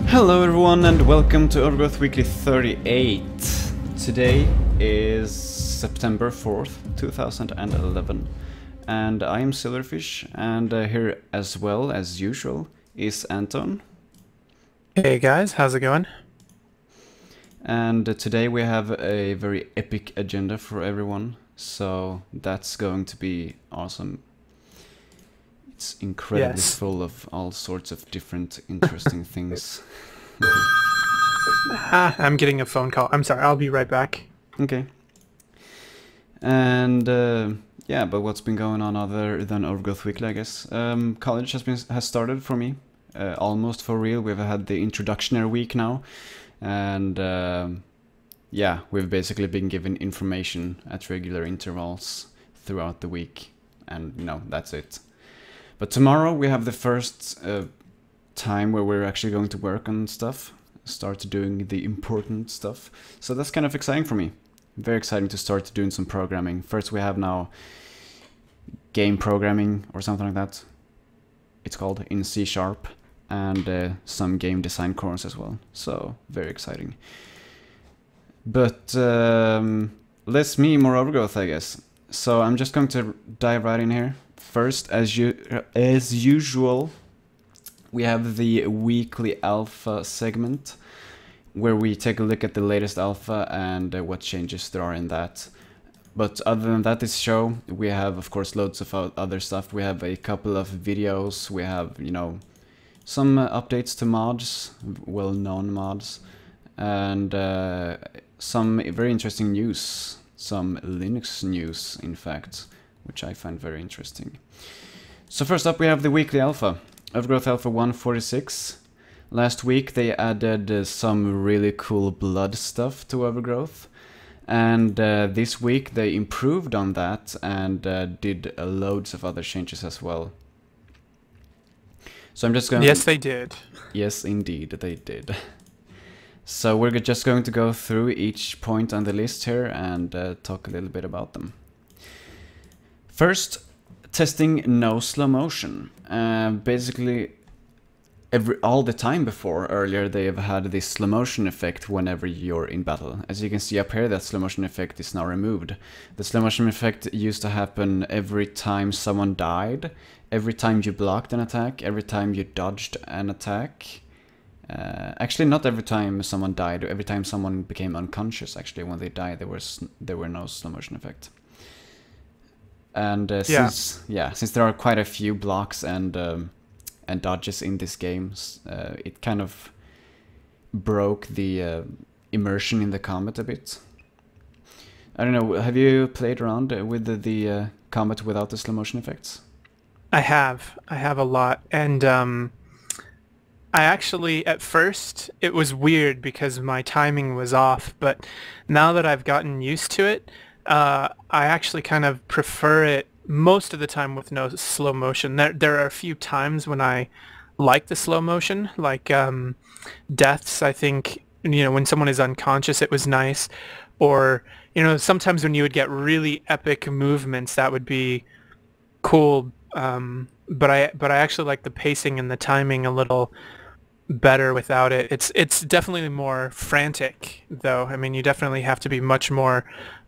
Hello everyone and welcome to Overgrowth Weekly 38. Today is September 4th, 2011 and I am Silverfish and here as well as usual is Anton. Hey guys, how's it going? And today we have a very epic agenda for everyone, so that's going to be awesome. It's incredibly full of all sorts of different interesting things. I'm getting a phone call. I'm sorry, I'll be right back. Okay. And yeah, but what's been going on other than Overgrowth Weekly, I guess? College has started for me, almost for real. We've had the introductory week now, and yeah, we've basically been given information at regular intervals throughout the week, and you know, that's it. But tomorrow we have the first time where we're actually going to work on stuff, start doing the important stuff. So that's kind of exciting for me. Very exciting to start doing some programming. First we have now game programming or something like that. It's called in C#, and some game design course as well. So very exciting. But less me, more Overgrowth, I guess. So I'm just going to dive right in here. First, as usual, we have the weekly alpha segment, where we take a look at the latest alpha and what changes there are in that. But other than that, this show, we have, of course, loads of other stuff. We have a couple of videos. We have, you know, some updates to mods, well-known mods, and some very interesting news, some Linux news, in fact, which I find very interesting. So first up we have the weekly alpha, Overgrowth Alpha 146. Last week they added some really cool blood stuff to Overgrowth, and this week they improved on that and did loads of other changes as well. So I'm just going... Yes, they did. Yes, indeed, they did. So we're just going to go through each point on the list here and talk a little bit about them. First, testing no slow motion. Basically, all the time before, earlier, they have had this slow motion effect whenever you're in battle. As you can see up here, that slow motion effect is now removed. The slow motion effect used to happen every time someone died, every time you blocked an attack, every time you dodged an attack. Actually, not every time someone died, every time someone became unconscious, actually, when they died, there were no slow motion effect. And since there are quite a few blocks and dodges in this game, it kind of broke the immersion in the combat a bit. I don't know, have you played around with the combat without the slow motion effects? I have a lot, and I actually, at first, it was weird because my timing was off, but now that I've gotten used to it, I actually kind of prefer it most of the time with no slow motion. There are a few times when I like the slow motion, like deaths. I think, you know, when someone is unconscious, it was nice. Or, you know, sometimes when you would get really epic movements, that would be cool. But I actually like the pacing and the timing a little better without it. It's definitely more frantic, though. I mean, you definitely have to be much more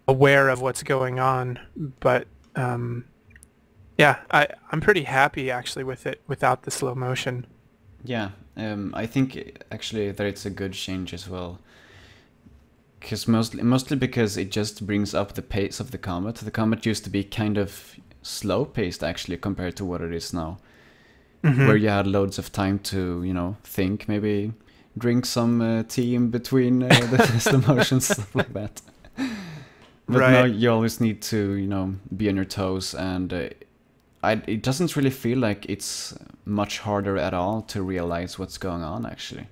aware of what's going on, but yeah, I'm pretty happy actually with it without the slow motion. Yeah, I think actually that it's a good change as well, because mostly because it just brings up the pace of the combat. The combat used to be kind of slow paced actually compared to what it is now, where you had loads of time to, you know, think, maybe drink some tea in between the slow motion, stuff like that. But now you always need to, you know, be on your toes, and it doesn't really feel like it's much harder at all to realize what's going on, actually.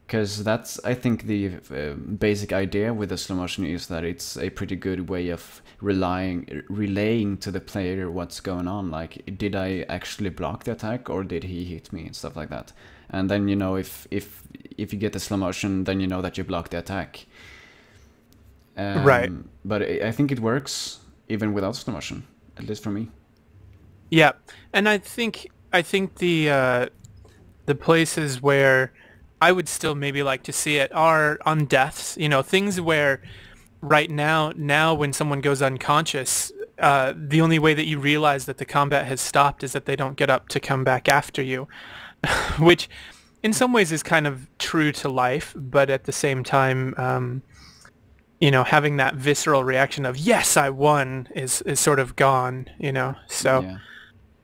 Because that's, I think, the basic idea with the slow motion is that it's a pretty good way of relaying to the player what's going on. Like, did I actually block the attack, or did he hit me, and stuff like that. And then, you know, if you get the slow motion, then you know that you blocked the attack. Right. But I think it works even without slow motion, at least for me. Yeah, and I think the places where I would still maybe like to see it are on deaths. You know, things where right now when someone goes unconscious, the only way that you realize that the combat has stopped is that they don't get up to come back after you, which in some ways is kind of true to life, but at the same time, you know, having that visceral reaction of yes, I won is sort of gone. You know, so Yeah.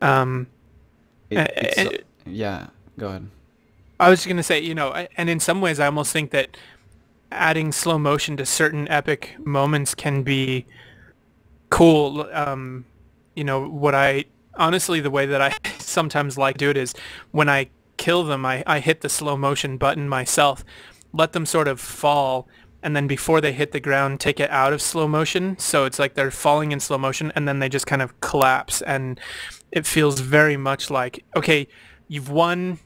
um, Yeah. Go ahead. I was just gonna say, you know, and in some ways, I almost think that adding slow motion to certain epic moments can be cool. You know, what I honestly, the way that I sometimes like to do it is when I kill them, I hit the slow motion button myself, let them sort of fall, and then before they hit the ground, take it out of slow motion. So it's like they're falling in slow motion, and then they just kind of collapse, and it feels very much like, okay, you've won,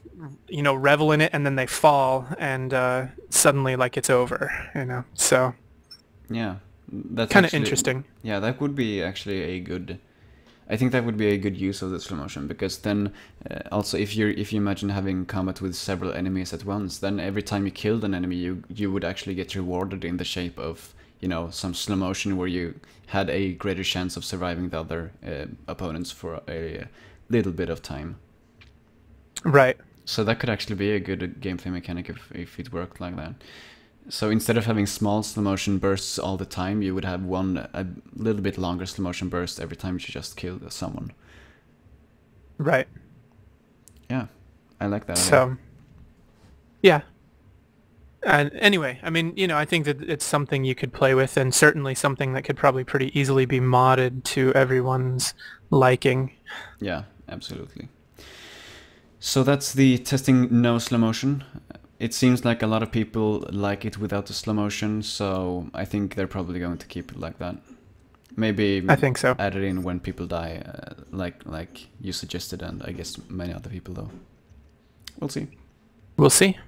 you know, revel in it, and then they fall, and suddenly like it's over, you know. So Yeah, that's kind of actually interesting. yeah, that would be actually a good. I think that would be a good use of the slow motion because then also if you imagine having combat with several enemies at once, then every time you killed an enemy, you would actually get rewarded in the shape of, you know, some slow motion where you had a greater chance of surviving the other opponents for a little bit of time. Right. So that could actually be a good gameplay mechanic if it worked like that. So instead of having small slow motion bursts all the time, you would have a little bit longer slow motion burst every time you just kill someone. Right. Yeah, I like that idea. So yeah. And anyway, I mean, you know, I think that it's something you could play with, and certainly something that could probably pretty easily be modded to everyone's liking. Yeah, absolutely. So that's the testing no slow motion. It seems like a lot of people like it without the slow motion, so I think they're probably going to keep it like that. Maybe I think so. add it in when people die, like you suggested, and I guess many other people though. We'll see. We'll see.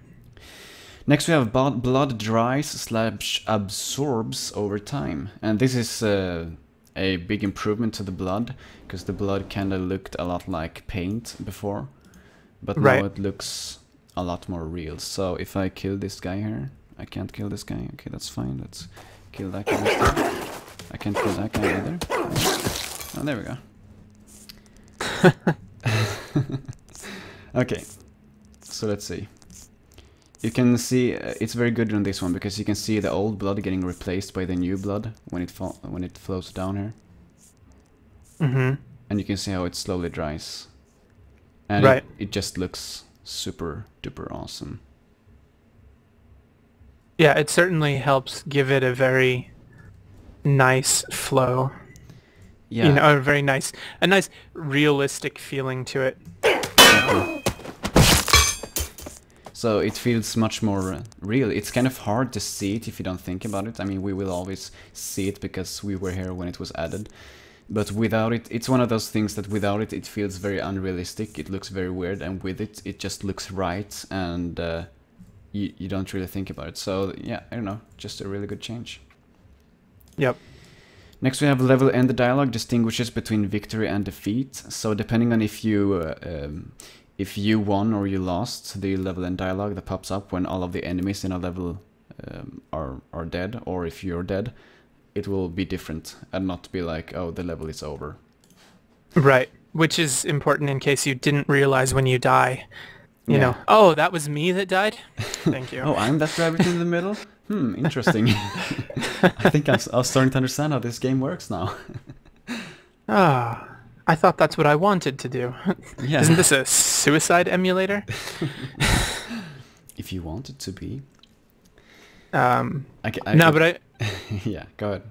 Next we have blood dries / absorbs over time, and this is a big improvement to the blood, because the blood kind of looked a lot like paint before, but now it looks a lot more real. So if I kill this guy here, I can't kill this guy. Okay, that's fine. Let's kill that guy instead. I can't kill that guy either. Oh, there we go. Okay, so let's see. You can see it's very good on this one because you can see the old blood getting replaced by the new blood when it flows down here. Mm-hmm. And you can see how it slowly dries. And it just looks super duper awesome. Yeah, it certainly helps give it a very nice flow. Yeah. You know, a nice realistic feeling to it. Exactly. So it feels much more real. It's kind of hard to see it if you don't think about it. I mean, we will always see it because we were here when it was added. But without it, it's one of those things that without it, it feels very unrealistic. It looks very weird, and with it, it just looks right, and you don't really think about it. So yeah, I don't know, just a really good change. Yep. Next we have level end dialogue distinguishes between victory and defeat. So depending on if you won or you lost, the level end dialogue that pops up when all of the enemies in a level are dead, or if you're dead, it will be different and not be like, oh, the level is over. Right, which is important in case you didn't realize when you die. You know, oh, that was me that died? Thank you. Oh, I'm that rabbit in the middle? Interesting. I think I'm starting to understand how this game works now. I thought that's what I wanted to do. Yeah. Isn't this a suicide emulator? If you want it to be. Yeah, go ahead.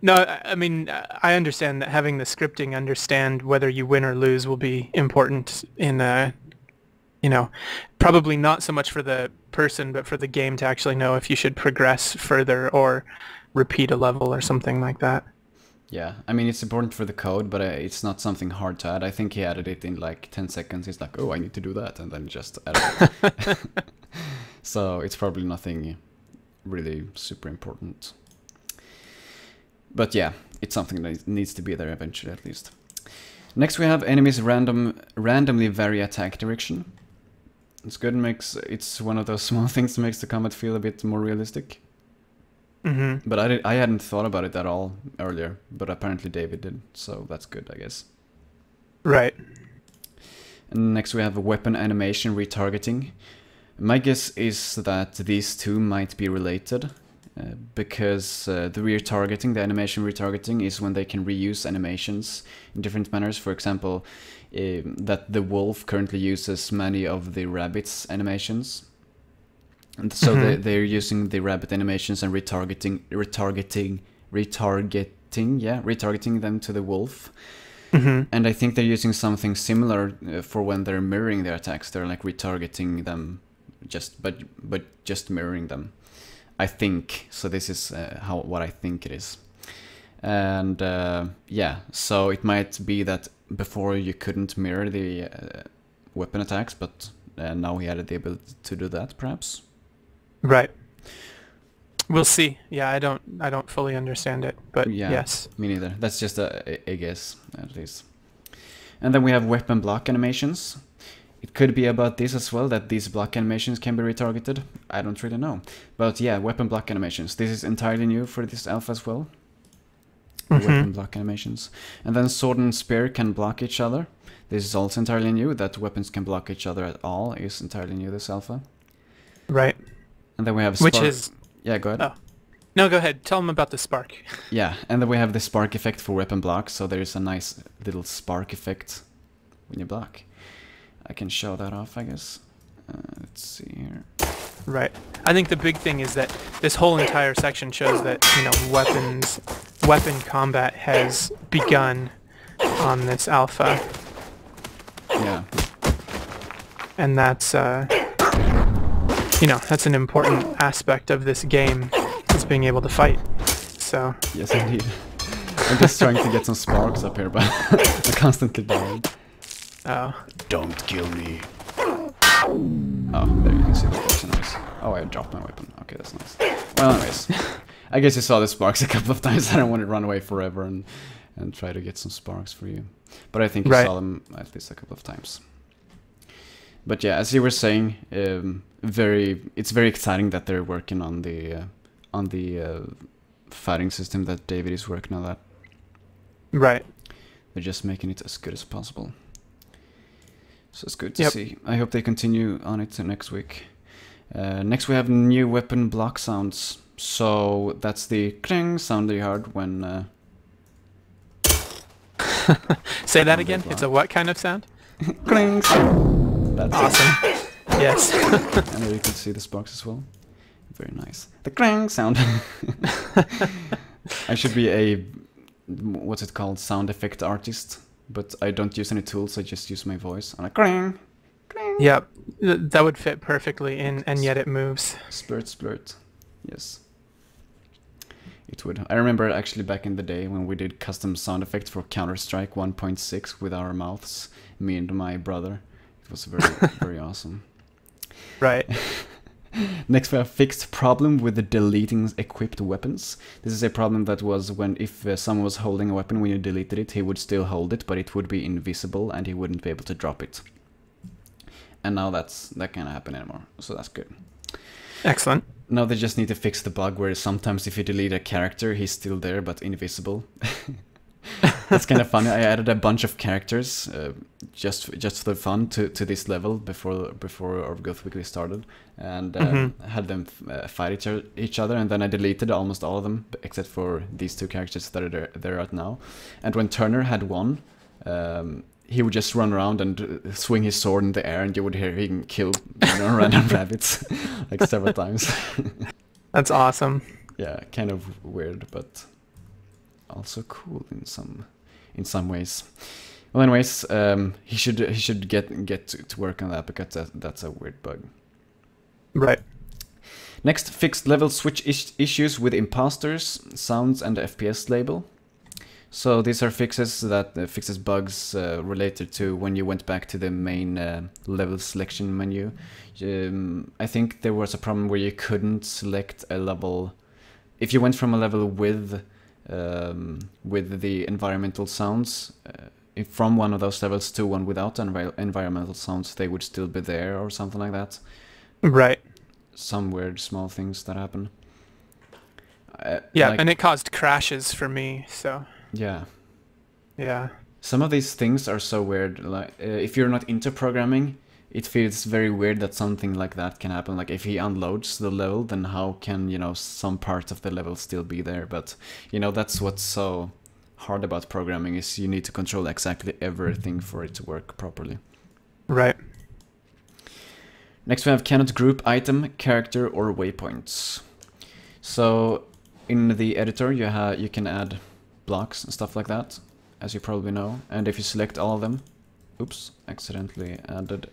No, I mean, I understand that having the scripting understand whether you win or lose will be important in, you know, probably not so much for the person, but for the game to actually know if you should progress further or repeat a level or something like that. Yeah, I mean, it's important for the code, but it's not something hard to add. I think he added it in like 10 seconds. He's like, oh, I need to do that, and then just added it. So it's probably nothing really super important. But yeah, it's something that needs to be there eventually, at least. Next we have enemies randomly vary attack direction. It's good. It's one of those small things that makes the combat feel a bit more realistic. Mm-hmm. But I hadn't thought about it at all earlier, but apparently David did, so that's good, I guess. Right. And next we have weapon animation retargeting. My guess is that these two might be related, because the retargeting, the animation retargeting, is when they can reuse animations in different manners. For example, that the wolf currently uses many of the rabbit's animations. And so they're using the rabbit animations and retargeting them to the wolf. Mm-hmm. And I think they're using something similar for when they're mirroring their attacks. They're like retargeting them, but just mirroring them. I think so. This is what I think it is. And yeah, so it might be that before you couldn't mirror the weapon attacks, but now he added the ability to do that, perhaps. Right. We'll see. Yeah, I don't fully understand it, but yeah, yes. Me neither. That's just a guess, at least. And then we have weapon block animations. It could be about this as well, that these block animations can be retargeted. I don't really know. But yeah, weapon block animations. This is entirely new for this alpha as well. Weapon block animations. And then sword and spear can block each other. This is also entirely new. That weapons can block each other at all is entirely new, this alpha. Right. And then we have Which is... Yeah, go ahead. Oh. No, go ahead. Tell them about the spark. Yeah, and then we have the spark effect for weapon blocks. So there is a nice little spark effect when you block. I can show that off, I guess. Let's see here. Right. I think the big thing is that this whole entire section shows that, you know, weapon combat has begun on this alpha. Yeah. And that's, you know, that's an important aspect of this game, is being able to fight. So. Yes, indeed. I'm just trying to get some sparks up here, but I'm constantly dying. Oh. Don't kill me. Oh, there you can see the sparks. Nice. Oh, I dropped my weapon. Okay, that's nice. Well, anyways, I guess you saw the sparks a couple of times. I don't want to run away forever and try to get some sparks for you. But I think you saw them at least a couple of times. But yeah, as you were saying, it's very exciting that they're working on the fighting system that David is working on. That. Right. They're just making it as good as possible. So it's good to see. I hope they continue on it next week. Next we have new weapon block sounds. So that's the cling sound that you heard when... Say that again? It's a what kind of sound? Cling sound. That's awesome. Yes. And there you can see the sparks as well. Very nice. The clang sound. I should be a... what's it called? Sound effect artist. But I don't use any tools, I just use my voice. And I clang, clang. Yep, that would fit perfectly in, and yet it moves. Splurt, splurt. Yes. It would. I remember actually back in the day when we did custom sound effects for Counter-Strike 1.6 with our mouths, me and my brother. It was very, very awesome. Right. Next we have fixed problem with the deleting equipped weapons. This is a problem that was when if someone was holding a weapon when you deleted it, he would still hold it, but it would be invisible and he wouldn't be able to drop it. And now that can't happen anymore, so that's good. Excellent. Now they just need to fix the bug where sometimes if you delete a character, he's still there but invisible. That's kind of funny. I added a bunch of characters just for fun to this level before Overgrowth Weekly started, and had them fight each other, and then I deleted almost all of them except for these two characters that are there right now. And when Turner had won, he would just run around and swing his sword in the air, and you would hear him kill random rabbits like several times. That's awesome. Yeah, kind of weird, but also cool in some ways. Well, anyways, he should get to work on that because that's a weird bug. Right. Next, fixed level switch issues with imposters, sounds, and FPS label. So these are fixes that fixes bugs related to when you went back to the main level selection menu. I think there was a problem where you couldn't select a level if you went from a level with the environmental sounds. if from one of those levels to one without environmental sounds, they would still be there or something like that. Right. Some weird small things that happen. Yeah, like, and it caused crashes for me, so yeah. yeah. Some of these things are so weird. Like, if you're not into programming, it feels very weird that something like that can happen. Like, if he unloads the level, then how can, you know, some parts of the level still be there? But, you know, that's what's so hard about programming, is you need to control exactly everything for it to work properly. Right. Next we have cannot group item, character, or waypoints. So in the editor you can add blocks and stuff like that, as you probably know. And if you select all of them, oops, accidentally added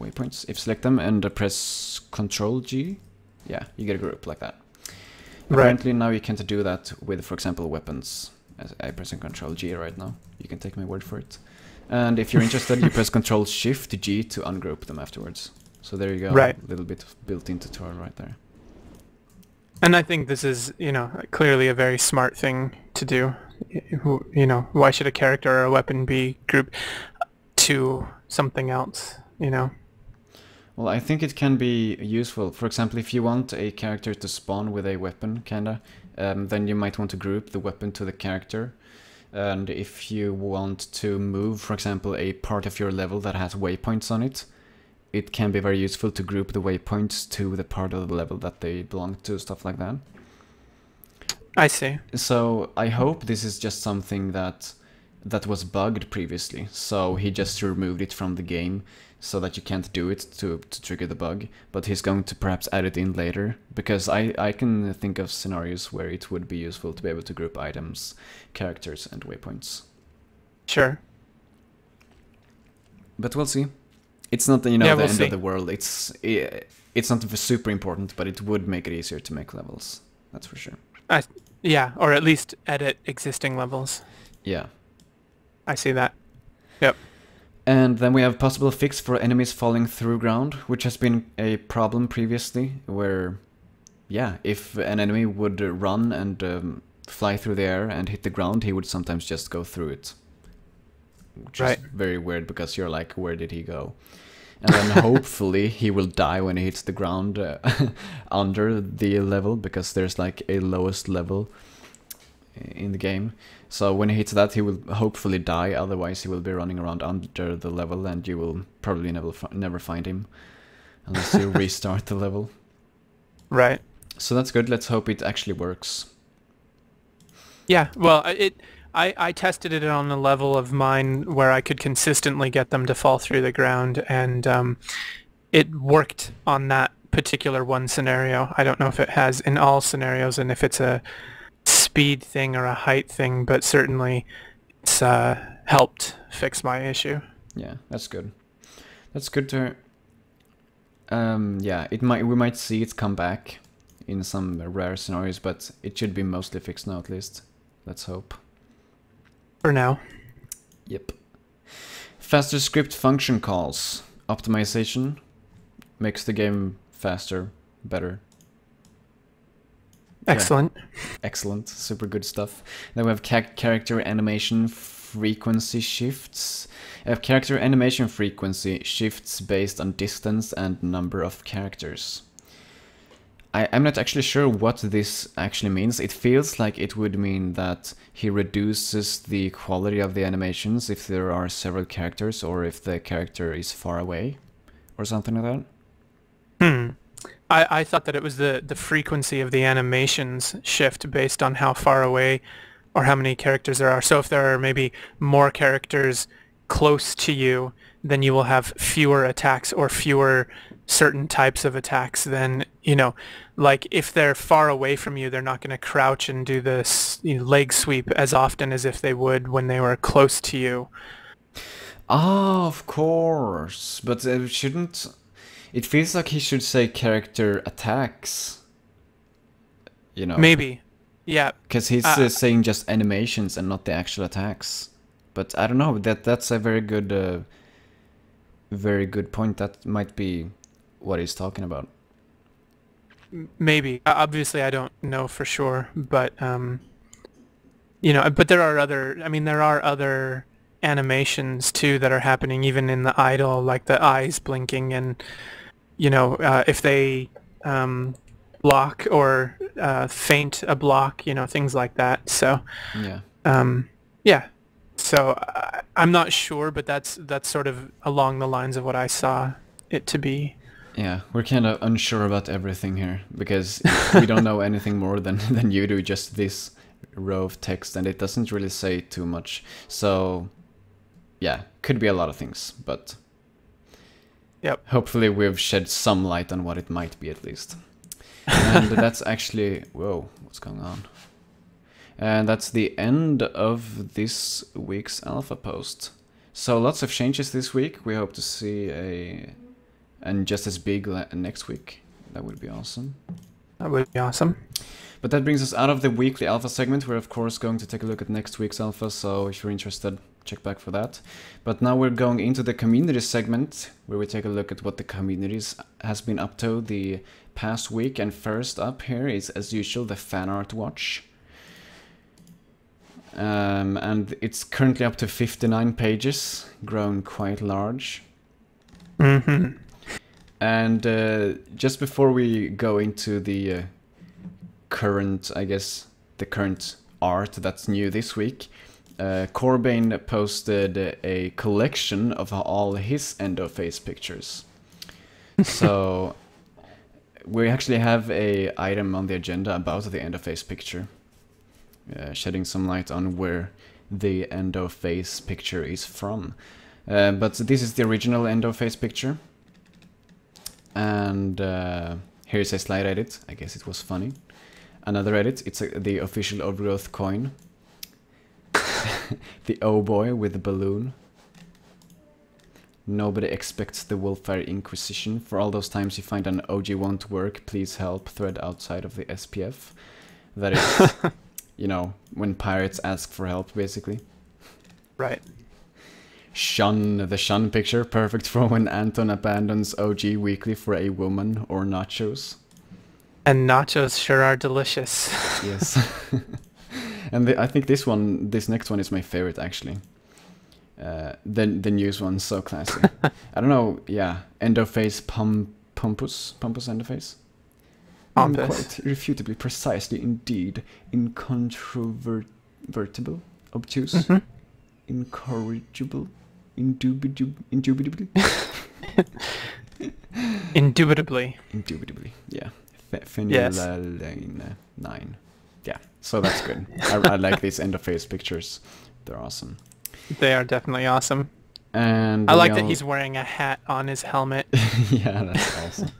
waypoints. If you select them and press Ctrl G, yeah, you get a group like that. Right. Apparently now you can't do that with, for example, weapons. As I pressing Ctrl G right now. You can take my word for it. And if you're interested, you press Ctrl Shift G to ungroup them afterwards. So there you go. Right. A little bit of built-in tutorial right there. And I think this is, you know, clearly a very smart thing to do. You know, why should a character or a weapon be grouped to something else, you know? Well, I think it can be useful. For example, if you want a character to spawn with a weapon, kinda, then you might want to group the weapon to the character. And if you want to move, for example, a part of your level that has waypoints on it, it can be very useful to group the waypoints to the part of the level that they belong to, stuff like that. I see. So I hope this is just something that was bugged previously, so he just removed it from the game so that you can't do it to trigger the bug, but he's going to perhaps add it in later, because I can think of scenarios where it would be useful to be able to group items, characters, and waypoints. Sure. But we'll see. It's not, you know, Yeah, the we'll end see. of the world. It's not super important, but it would make it easier to make levels. That's for sure. Yeah, or at least edit existing levels. Yeah. I see that. Yep. And then we have possible fix for enemies falling through ground, which has been a problem previously, where, yeah, if an enemy would run and fly through the air and hit the ground, he would sometimes just go through it. Which is very weird, because you're like, where did he go? And then hopefully he will die when he hits the ground under the level, because there's like a lowest level in the game. So when he hits that, he will hopefully die, otherwise he will be running around under the level and you will probably never find him unless you restart the level. Right. So that's good, let's hope it actually works. Yeah, well, I tested it on a level of mine where I could consistently get them to fall through the ground, and it worked on that particular one scenario. I don't know if it has in all scenarios and if it's a speed thing or a height thing, but certainly it's helped fix my issue. Yeah, that's good. That's good to... yeah, we might see it come back in some rare scenarios, but it should be mostly fixed now at least. Let's hope. For now. Yep. Faster script function calls. Optimization makes the game faster, better. Excellent. Yeah. Excellent. Super good stuff. Then we have character animation frequency shifts. Character animation frequency shifts based on distance and number of characters. I'm not actually sure what this actually means. It feels like it would mean that he reduces the quality of the animations if there are several characters, or if the character is far away, or something like that. I thought that it was the frequency of the animations shift based on how far away or how many characters there are. So if there are maybe more characters close to you, then you will have fewer attacks or fewer certain types of attacks. Then, you know, like if they're far away from you, they're not going to crouch and do this, you know, leg sweep as often as if they would when they were close to you. Ah, of course. But shouldn't... It feels like he should say character attacks. You know? Maybe. Yeah. Because he's saying just animations and not the actual attacks. But I don't know, that's a very good point. That might be what he's talking about. Maybe. Obviously, I don't know for sure, but you know, but there are other. I mean, there are other animations too that are happening even in the idle, like the eyes blinking and if they block or feint a block, things like that. So Yeah. yeah. So I'm not sure, but that's sort of along the lines of what I saw it to be. Yeah, we're kind of unsure about everything here because we don't know anything more than than you do. Just this row of text, and it doesn't really say too much. So yeah, could be a lot of things, but Yep. hopefully we've shed some light on what it might be at least. And that's actually, whoa, what's going on? And that's the end of this week's alpha post. So lots of changes this week. We hope to see and just as big next week. That would be awesome. That would be awesome. But that brings us out of the weekly alpha segment. We're of course going to take a look at next week's alpha, so if you're interested, check back for that. But now we're going into the community segment, where we take a look at what the communities has been up to the past week. And first up here is, as usual, the fan art watch. And it's currently up to 59 pages, grown quite large. Mm-hmm. And just before we go into the current, I guess, the current art that's new this week, Corbane posted a collection of all his Endoface pictures. So we actually have a item on the agenda about the Endoface picture, shedding some light on where the Endoface picture is from. But this is the original Endoface picture. And here's a slide edit. I guess it was funny. Another edit. It's the official Overgrowth coin. The O-boy with the balloon. Nobody expects the Wolfire Inquisition. For all those times you find an OG won't work, please help thread outside of the SPF. That is, you know, when pirates ask for help, basically. Right. The Shun picture, perfect for when Anton abandons OG Weekly for a woman or nachos. And nachos sure are delicious. Yes. And I think this next one is my favorite, actually. The news one's so classy. I don't know, yeah. Endoface Pompous Endoface? Pompous. Quite refutably, precisely, indeed. Incontrovertible, obtuse, incorrigible, indubitably. Indubitably. Indubitably, yeah. Yes. 9. Yeah, so that's good. I like these Endoface pictures. They're awesome. They are definitely awesome. And I like that he's wearing a hat on his helmet. Yeah, that's awesome.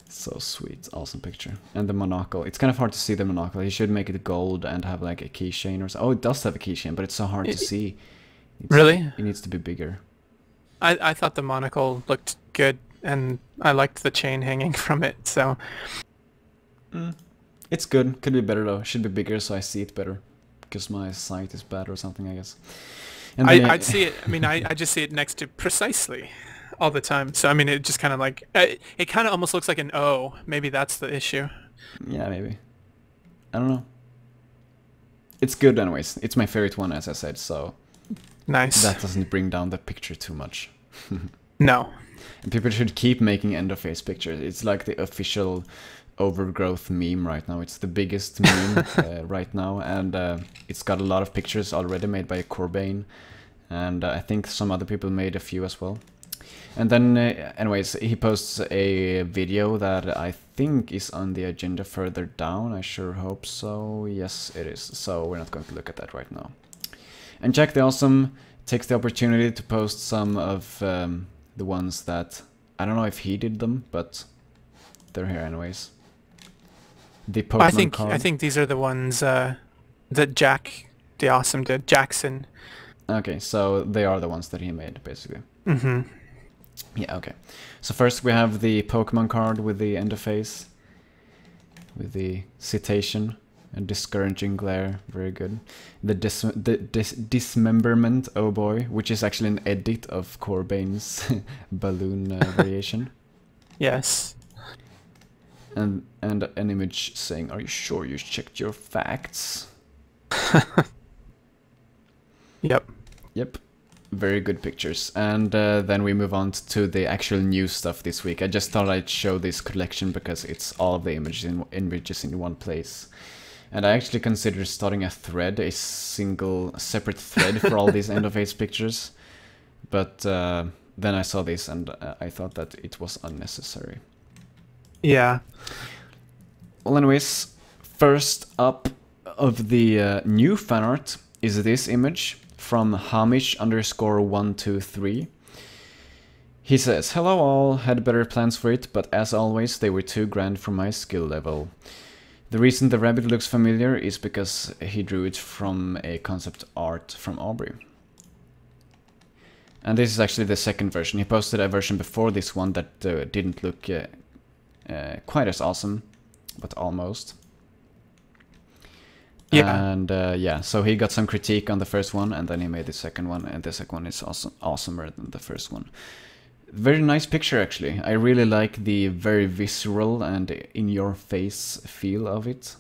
So sweet, awesome picture. And the monocle. It's kind of hard to see the monocle. He should make it gold and have like a keychain or so. Oh, it does have a keychain, but it's so hard to see. Really? It needs to be bigger. I thought the monocle looked good, and I liked the chain hanging from it, so... It's good. Could be better though. Should be bigger so I see it better. Because my sight is bad or something, I guess. And I'd see it, I mean, I just see it next to precisely all the time. So, I mean, it just kind of like... It kind of almost looks like an O. Maybe that's the issue. Yeah, maybe. I don't know. It's good anyways. It's my favorite one, as I said, so... Nice. That doesn't bring down the picture too much. No. And people should keep making Endoface pictures. It's like the official Overgrowth meme right now. It's the biggest meme right now, and it's got a lot of pictures already made by Corbane, and I think some other people made a few as well. And then, anyways, he posts a video that I think is on the agenda further down. I sure hope so. Yes, it is. So we're not going to look at that right now. And Jack the Awesome takes the opportunity to post some of the ones that, I don't know if he did them, but they're here anyways. The Pokemon card. I think these are the ones that Jack the Awesome did. Jackson. Okay, so they are the ones that he made, basically. Mm-hmm. Yeah, okay. So first we have the Pokemon card with the Endoface, with the citation and discouraging glare. Very good. The dismemberment, oh boy, which is actually an edit of Corbane's balloon variation. Yes. And an image saying, "Are you sure you checked your facts?" Yep. Yep. Very good pictures. And then we move on to the actual new stuff this week. I just thought I'd show this collection because it's all of the images in one place. And I actually considered starting a thread, a single separate thread for all these Endoface pictures. But then I saw this and I thought that it was unnecessary. Yeah. Well, anyways, first up of the new fan art is this image from Hamish_123. He says, "Hello all, had better plans for it, but as always they were too grand for my skill level. The reason the rabbit looks familiar is because he drew it from a concept art from Aubrey." And this is actually the second version. He posted a version before this one that didn't look quite as awesome, but almost. Yeah. And yeah, so he got some critique on the first one, and then he made the second one, and the second one is awesomer than the first one. Very nice picture, actually. I really like the very visceral and in-your-face feel of it.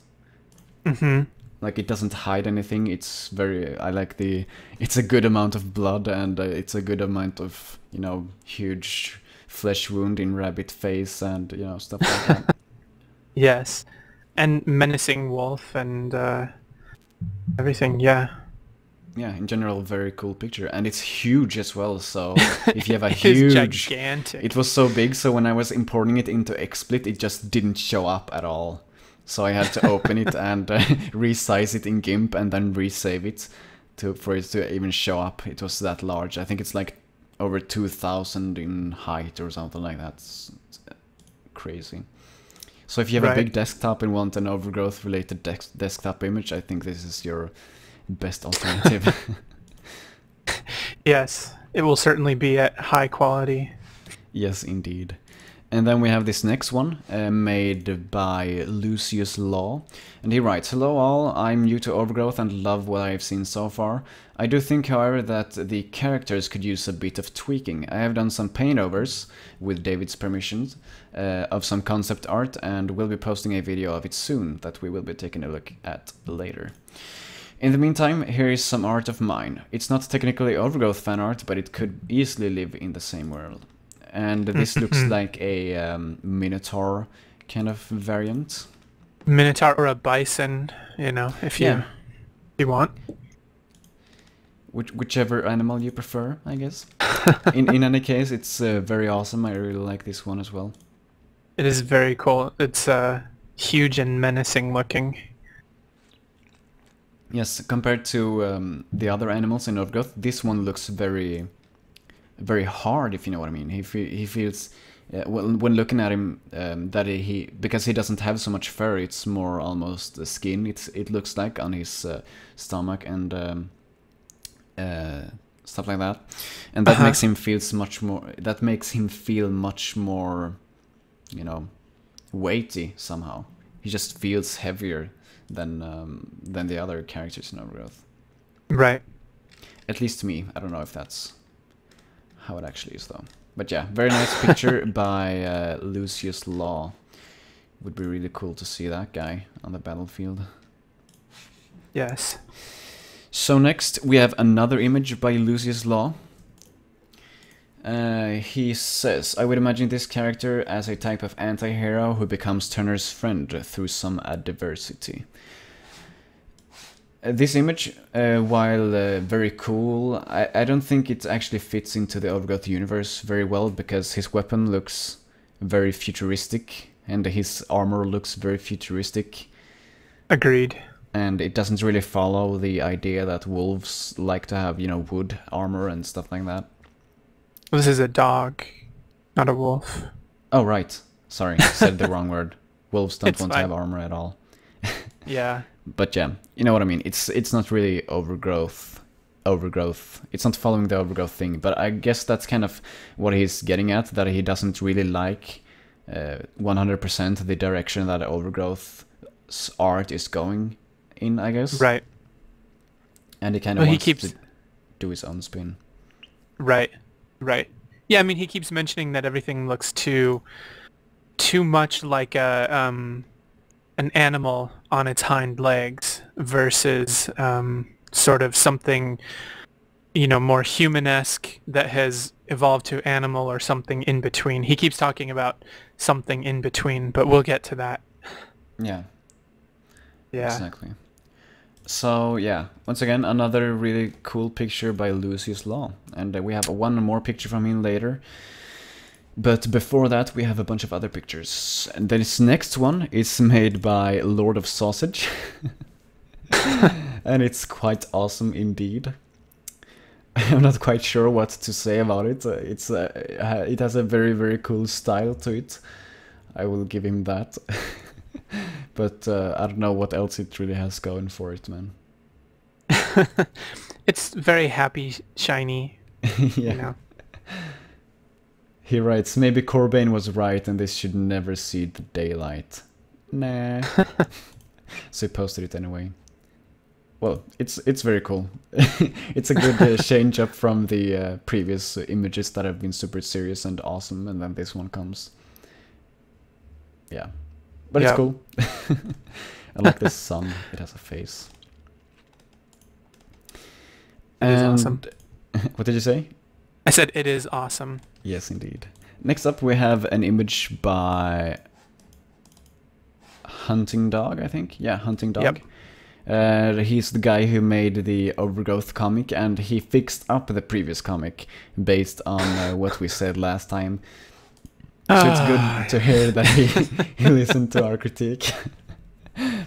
Mm-hmm. Like, it doesn't hide anything. It's very... I like the... It's a good amount of blood, and it's a good amount of, you know, huge flesh wound in rabbit face and, you know, stuff like that. Yes. And menacing wolf and everything, yeah. Yeah, in general, very cool picture. And it's huge as well, so if you have a It is huge... gigantic. It was so big, so when I was importing it into XSplit, it just didn't show up at all. So I had to open it and resize it in GIMP and then resave it for it to even show up. It was that large. I think it's like over 2,000 in height or something like that. It's crazy. So if you have a big desktop and want an overgrowth related desktop image, I think this is your best alternative. Yes, it will certainly be at high quality. Yes, indeed. And then we have this next one, made by Lucius Law. And he writes, "Hello all, I'm new to Overgrowth and love what I have seen so far. I do think, however, that the characters could use a bit of tweaking. I have done some paint-overs, with David's permission, of some concept art, and will be posting a video of it soon that we will be taking a look at later. In the meantime, here is some art of mine. It's not technically Overgrowth fan art, but it could easily live in the same world." And this looks like a Minotaur kind of variant. Minotaur or a bison, you know, if you want. Whichever animal you prefer, I guess. In any case, it's very awesome. I really like this one as well. It is very cool. It's huge and menacing looking. Yes, compared to the other animals in Overgrowth, this one looks very, very hard, if you know what I mean. He feels, when looking at him, that because he doesn't have so much fur, it's more almost the skin. It looks like on his stomach and stuff like that, and that makes him feel much more. That makes him feel much more, you know, weighty somehow. He just feels heavier than the other characters in Overgrowth. Right. At least to me. I don't know if that's how it actually is, though. But yeah, very nice picture by Lucius Law. Would be really cool to see that guy on the battlefield. Yes. So next we have another image by Lucius Law. He says, "I would imagine this character as a type of anti-hero who becomes Turner's friend through some adversity." This image, while very cool, I don't think it actually fits into the Overgrowth universe very well, because his weapon looks very futuristic and his armor looks very futuristic. Agreed. And it doesn't really follow the idea that wolves like to have, you know, wood armor and stuff like that. This is a dog, not a wolf. Oh, right. Sorry, I said the wrong word. Wolves don't want to have armor at all. Yeah. But yeah, you know what I mean. It's not really overgrowth. It's not following the Overgrowth thing. But I guess that's kind of what he's getting at, that he doesn't really like 100% the direction that Overgrowth's art is going in, I guess. Right. And he kind of wants to do his own spin. Right. Right. Yeah, I mean, he keeps mentioning that everything looks too much like an animal on its hind legs versus sort of something more human-esque that has evolved to animal or something in between. He keeps talking about something in between, but we'll get to that. Yeah, Yeah. exactly. So yeah, once again, another really cool picture by Lucius Law, and we have one more picture from him later. But before that, we have a bunch of other pictures. And this next one is made by Lord of Sausage, and it's quite awesome indeed. I'm not quite sure what to say about it. It has a very, very cool style to it. I will give him that. But I don't know what else it really has going for it, man. It's very happy, shiny, Yeah. He writes, maybe Corbane was right and this should never see the daylight. Nah. So he posted it anyway. Well, it's very cool. It's a good change up from the previous images that have been super serious and awesome, and then this one comes. Yeah. But it's cool. I like the sun. It has a face. It is awesome. What did you say? I said it is awesome. Yes, indeed. Next up, we have an image by Hunting Dog, I think. Yeah, Hunting Dog. Yep. He's the guy who made the Overgrowth comic, and he fixed up the previous comic based on what we said last time. So it's good to hear that he listened to our critique.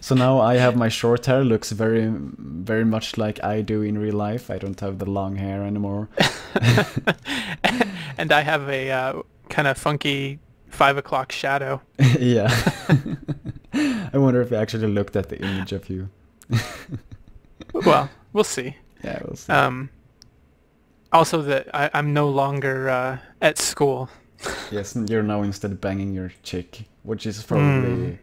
So now I have my short hair, looks very, very much like I do in real life. I don't have the long hair anymore. And I have a kind of funky 5 o'clock shadow. Yeah. I wonder if you actually looked at the image of you. Well, we'll see. Yeah, we'll see. Also, that I'm no longer at school. Yes, you're now instead banging your chick, which is probably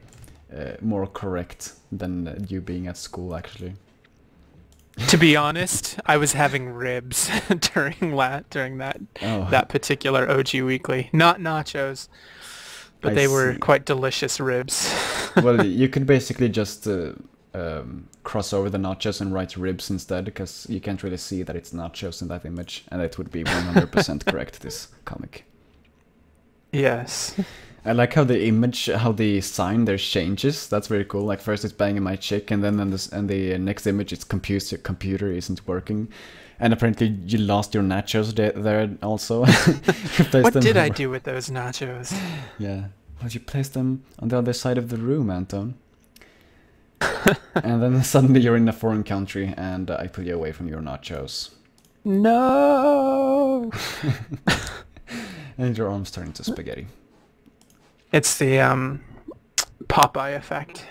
more correct than you being at school, actually. To be honest, I was having ribs during that particular OG Weekly. Not nachos, but they were quite delicious ribs. Well, you could basically just cross over the nachos and write ribs instead, because you can't really see that it's nachos in that image, and it would be 100% correct, this comic. Yes. I like how the sign there changes. That's very cool. Like first it's banging my chick, and then on the next image it's computer isn't working, and apparently you lost your nachos there also. What did I do with those nachos? Yeah, well, you placed them on the other side of the room, Anton. And then suddenly you're in a foreign country, and I pull you away from your nachos. No. And your arms turn into spaghetti. It's the Popeye effect.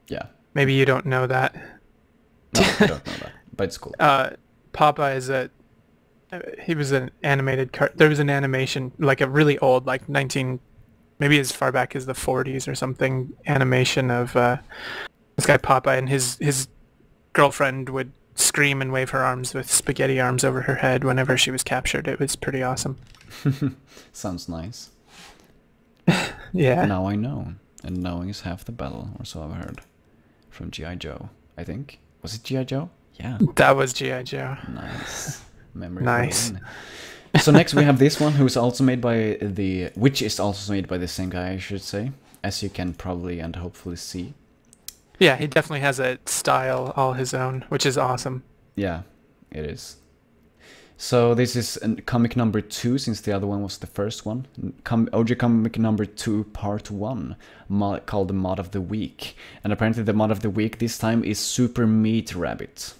Yeah. Maybe you don't know that. No, I don't know that, but it's cool. Popeye is he was an animated there was an animation, like a really old, like maybe as far back as the 40s or something, animation of this guy Popeye, and his girlfriend would scream and wave her arms with spaghetti arms over her head whenever she was captured. It was pretty awesome. Sounds nice. Yeah. Now I know, and knowing is half the battle, or so I've heard. From G.I. Joe, I think. Was it G.I. Joe? Yeah. That was G.I. Joe. Nice. Memory. Nice. So next we have this one, which is also made by the same guy, I should say, as you can probably and hopefully see. Yeah, he definitely has a style all his own, which is awesome. Yeah, it is. So this is comic number 2, since the other one was the first one. OG comic number 2, part 1, called the Mod of the Week. And apparently the Mod of the Week this time is Super Meat Rabbit.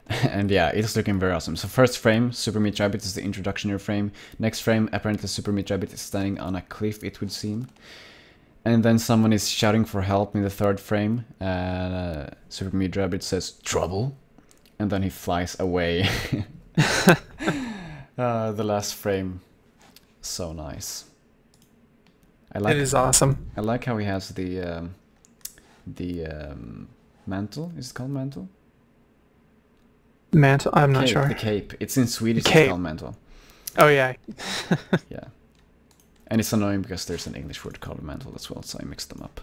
And yeah, it's looking very awesome. So first frame, Super Meat Rabbit is the introductory frame. Next frame, apparently Super Meat Rabbit is standing on a cliff, it would seem. And then someone is shouting for help in the third frame. Super Meat Rabbit says, "Trouble?" And then he flies away. The last frame, so nice. It is awesome. I like how he has the mantle. Is it called mantle? Mantle? I'm not sure. The cape. It's in Swedish. It's called mantle. Oh yeah. Yeah. And it's annoying because there's an English word called mantle as well, so I mixed them up.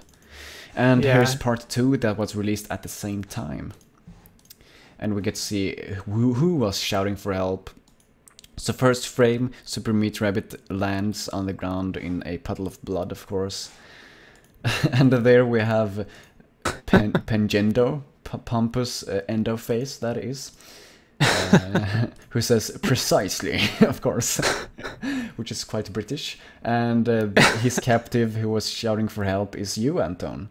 And here's part 2 that was released at the same time. and we get to see who was shouting for help. So first frame, Super Meat Rabbit lands on the ground in a puddle of blood, of course. And there we have Pengendo, Pompous Endoface, that is, who says precisely, of course, which is quite British. And his captive who was shouting for help is you, Anton.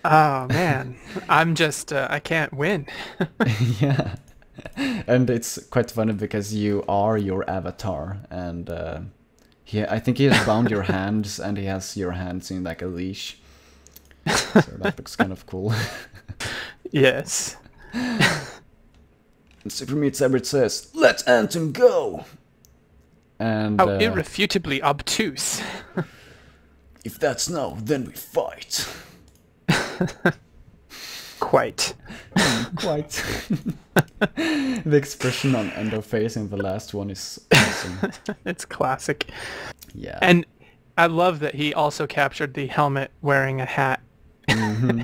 Oh man, I'm just I can't win. Yeah. And it's quite funny because you are your avatar, and I think he has bound your hands, and he has your hands in like a leash. So that looks kind of cool. Yes. And Super Meat Rabbit says, "Let Anton go!" And How irrefutably obtuse. if that's no, then we fight. Quite. Quite. The expression on Endoface in the last one is awesome. It's classic. Yeah. And I love that he also captured the helmet wearing a hat. Mm-hmm.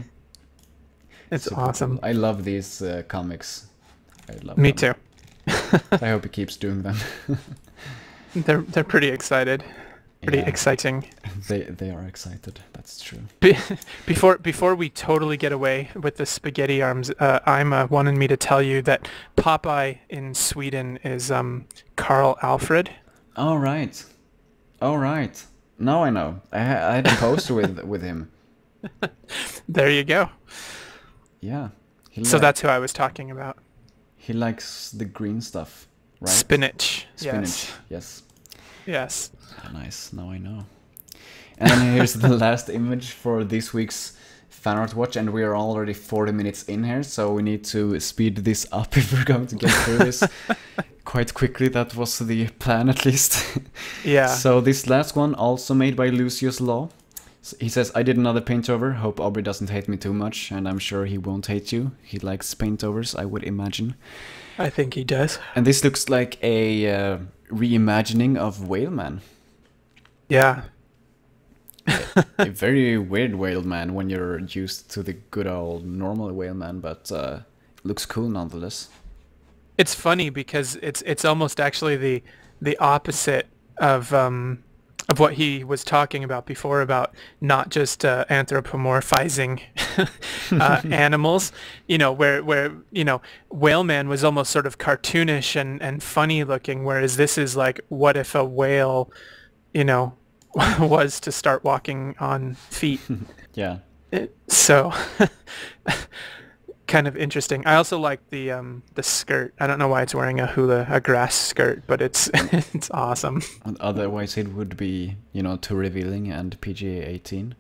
It's Super awesome. Cool. I love these comics. I love Me them. too. I hope he keeps doing them. They're pretty excited. Pretty exciting. They are excited. That's true. Before we totally get away with the spaghetti arms, Ima wanted me to tell you that Popeye in Sweden is Carl Alfred. All right. All right. Now I know. I had a poster with him. There you go. Yeah. So that's who I was talking about. He likes the green stuff, right? Spinach. Spinach. Yes. Yes. Nice. Now I know. And then here's the last image for this week's fan art watch, and we are already 40 minutes in here, so we need to speed this up if we're going to get through this quite quickly. That was the plan, at least. Yeah. So this last one, also made by Lucius Law. He says, "I did another paint over. Hope Aubrey doesn't hate me too much, and I'm sure he won't hate you. He likes paint overs, I would imagine." I think he does. And this looks like a reimagining of Whaleman. Yeah. A very weird Whaleman when you're used to the good old normal Whaleman, but looks cool nonetheless. It's funny because it's almost actually the opposite of what he was talking about before, about not just anthropomorphizing animals, you know, where you know, Whaleman was almost sort of cartoonish and funny looking, whereas this is like, what if a whale, you know, was to start walking on feet. Yeah. So kind of interesting. I also like the skirt. I don't know why it's wearing a grass skirt, but it's it's awesome. Otherwise it would be, you know, too revealing and PG-18.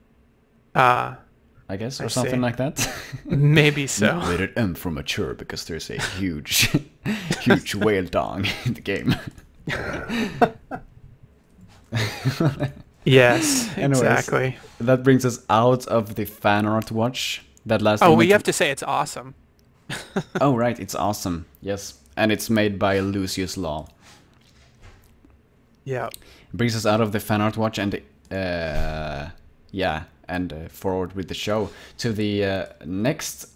I guess, or something like that. Maybe so. Not rated M for mature because there's a huge huge whale dong in the game. Yes, Anyways, exactly. That brings us out of the fan art watch. That last. Oh, we have to say it's awesome. Oh right, it's awesome. Yes, and it's made by Lucius Law. Yeah. Brings us out of the fan art watch and forward with the show to the next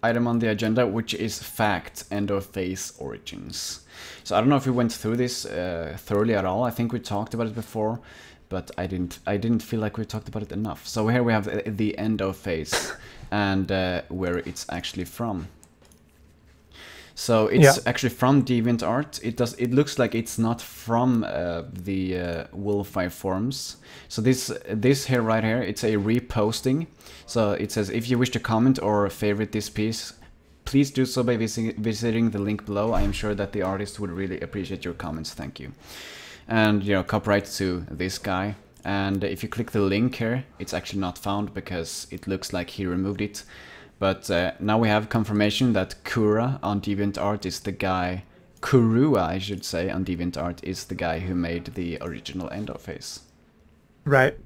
item on the agenda, which is Fact Endoface Origins. So I don't know if we went through this thoroughly at all. I think we talked about it before, but I didn't feel like we talked about it enough. So here we have the Endoface and where it's actually from. So it's actually from DeviantArt. It looks like it's not from the Wolfeye forums. So this here right here, it's a reposting. So it says, if you wish to comment or favorite this piece, please do so by visiting the link below. I am sure that the artist would really appreciate your comments. Thank you. And you know, copyright to this guy. And if you click the link here, it's actually not found because it looks like he removed it. But now we have confirmation that Kura on DeviantArt is the guy, Kurua I should say, on DeviantArt is the guy who made the original Endoface. Right.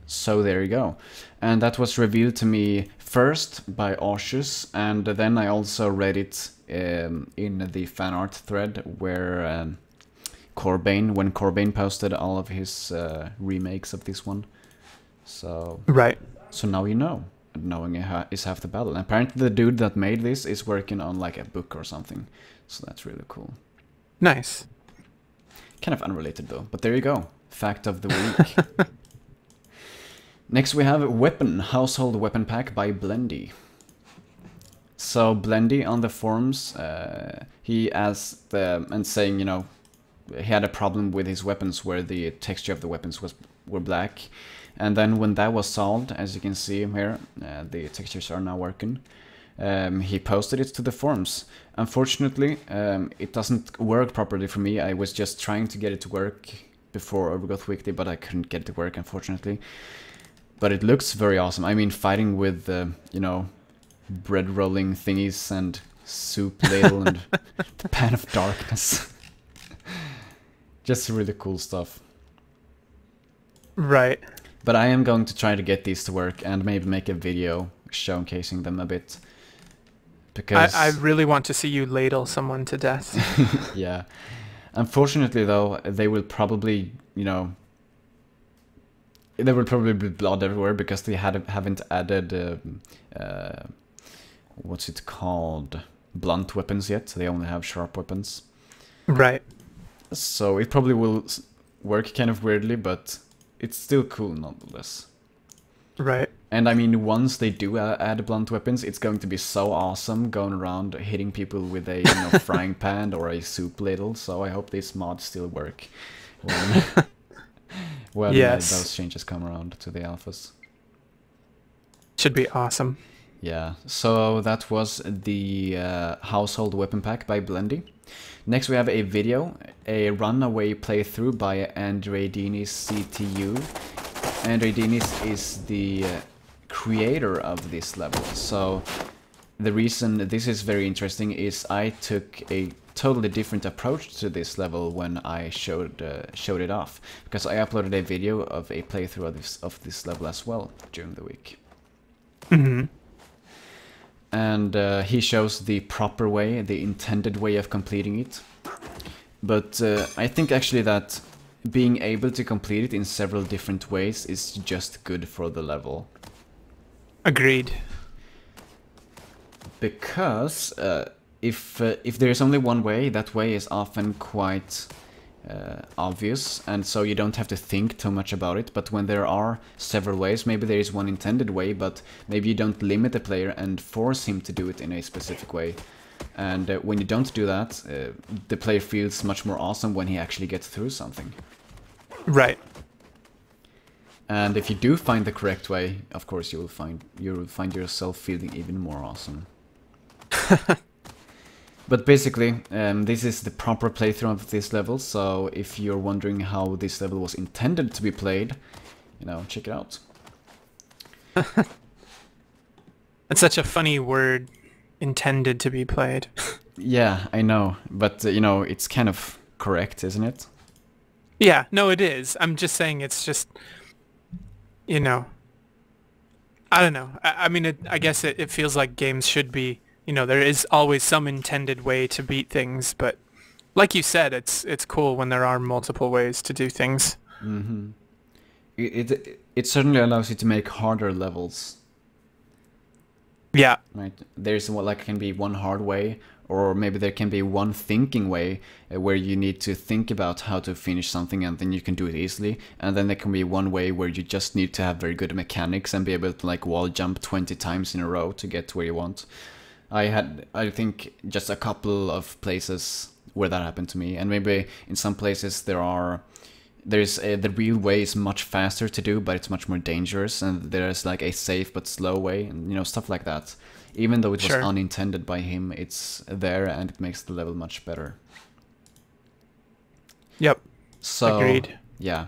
So there you go. And that was revealed to me first by Ausius, and then I also read it in the fan art thread where when Corbane posted all of his remakes of this one. So right. So now you know. knowing is half the battle. And apparently the dude that made this is working on like a book or something, so that's really cool. Nice. Kind of unrelated though, but there you go. Fact of the week. Next we have Weapon, Household Weapon Pack by Blendy. So Blendy on the forums, he asked and saying, you know, he had a problem with his weapons where the texture of the weapons were black. And then when that was solved, as you can see here, the textures are now working. He posted it to the forums. Unfortunately, it doesn't work properly for me. I was just trying to get it to work before Overgrowth Weekly, but I couldn't get it to work, unfortunately. But it looks very awesome. I mean, fighting with, you know, bread rolling thingies and soup ladle and the pan of darkness. Just really cool stuff. Right. But I am going to try to get these to work and maybe make a video showcasing them a bit. Because I really want to see you ladle someone to death. yeah. Unfortunately, though, they will probably, you know, there will probably be blood everywhere because they haven't added, what's it called? Blunt weapons yet. They only have sharp weapons. Right. So it probably will work kind of weirdly, but it's still cool nonetheless. Right. And I mean, once they do add blunt weapons, it's going to be so awesome going around hitting people with a frying pan or a soup ladle. So I hope these mods still work when yes. Those changes come around to the alphas. Should be awesome. Yeah, so that was the Household Weapon Pack by Blendy. Next we have a video, a runaway playthrough by Andreidinis CTU. Andreidinis is the creator of this level, so the reason this is very interesting is I took a totally different approach to this level when I showed it off, because I uploaded a video of a playthrough of this level as well during the week. Mm-hmm. And he shows the proper way, the intended way of completing it. But I think actually that being able to complete it in several different ways is just good for the level. Agreed. Because if there is only one way, that way is often quite obvious, and so you don't have to think too much about it. But when there are several ways, maybe there is one intended way, but maybe you don't limit the player and force him to do it in a specific way. And when you don't do that, the player feels much more awesome when he actually gets through something. Right. And if you do find the correct way, of course you will find yourself feeling even more awesome. But basically, this is the proper playthrough of this level, so if you're wondering how this level was intended to be played, you know, check it out. It's such a funny word, intended to be played. Yeah, I know, but you know, it's kind of correct, isn't it? Yeah, no, it is. I'm just saying it's just, you know, I don't know. I mean, I guess it feels like games should be, you know, there is always some intended way to beat things, but like you said, it's cool when there are multiple ways to do things. Mm-hmm. It certainly allows you to make harder levels. Yeah. Right. There's like can be one hard way, or maybe there can be one thinking way where you need to think about how to finish something and then you can do it easily. And then there can be one way where you just need to have very good mechanics and be able to like wall jump 20 times in a row to get where you want. I think just a couple of places where that happened to me, and maybe in some places the real way is much faster to do, but it's much more dangerous, and there's like a safe but slow way, and you know, stuff like that. Even though it was unintended by him, it's there and it makes the level much better. Yep. So agreed. Yeah.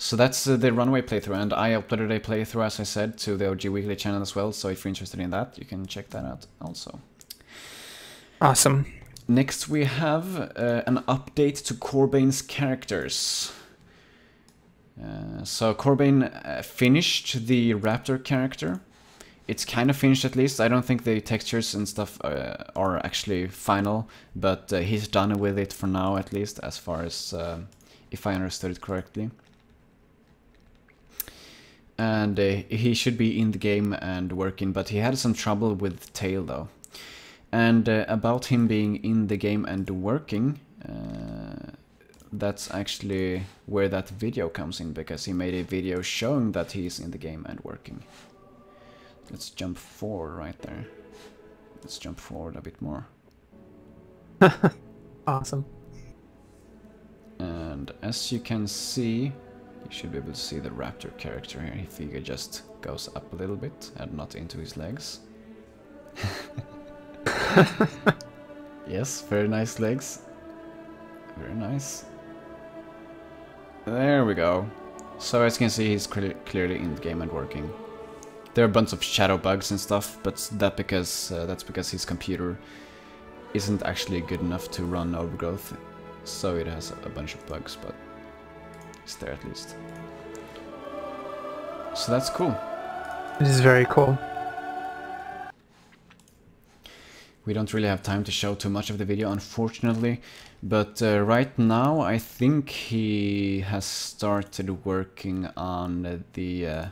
So that's the runway playthrough, and I uploaded a playthrough, as I said, to the OG Weekly channel as well, so if you're interested in that, you can check that out also. Awesome. Next we have an update to Corbane's characters. So Corbane finished the Raptor character. It's kind of finished at least. I don't think the textures and stuff are actually final, but he's done with it for now at least, as far as if I understood it correctly. and he should be in the game and working, but he had some trouble with tail though. And about him being in the game and working, that's actually where that video comes in, because he made a video showing that he's in the game and working. Let's jump forward right there. Let's jump forward a bit more. Awesome. And as you can see, you should be able to see the raptor character here. If he just goes up a little bit and not into his legs. Yes, very nice legs. Very nice. There we go. So as you can see, he's clearly in the game and working. There are a bunch of shadow bugs and stuff, but that's because his computer isn't actually good enough to run Overgrowth, so it has a bunch of bugs, but it's there at least. So that's cool. It is very cool. We don't really have time to show too much of the video, unfortunately, but right now I think he has started working on the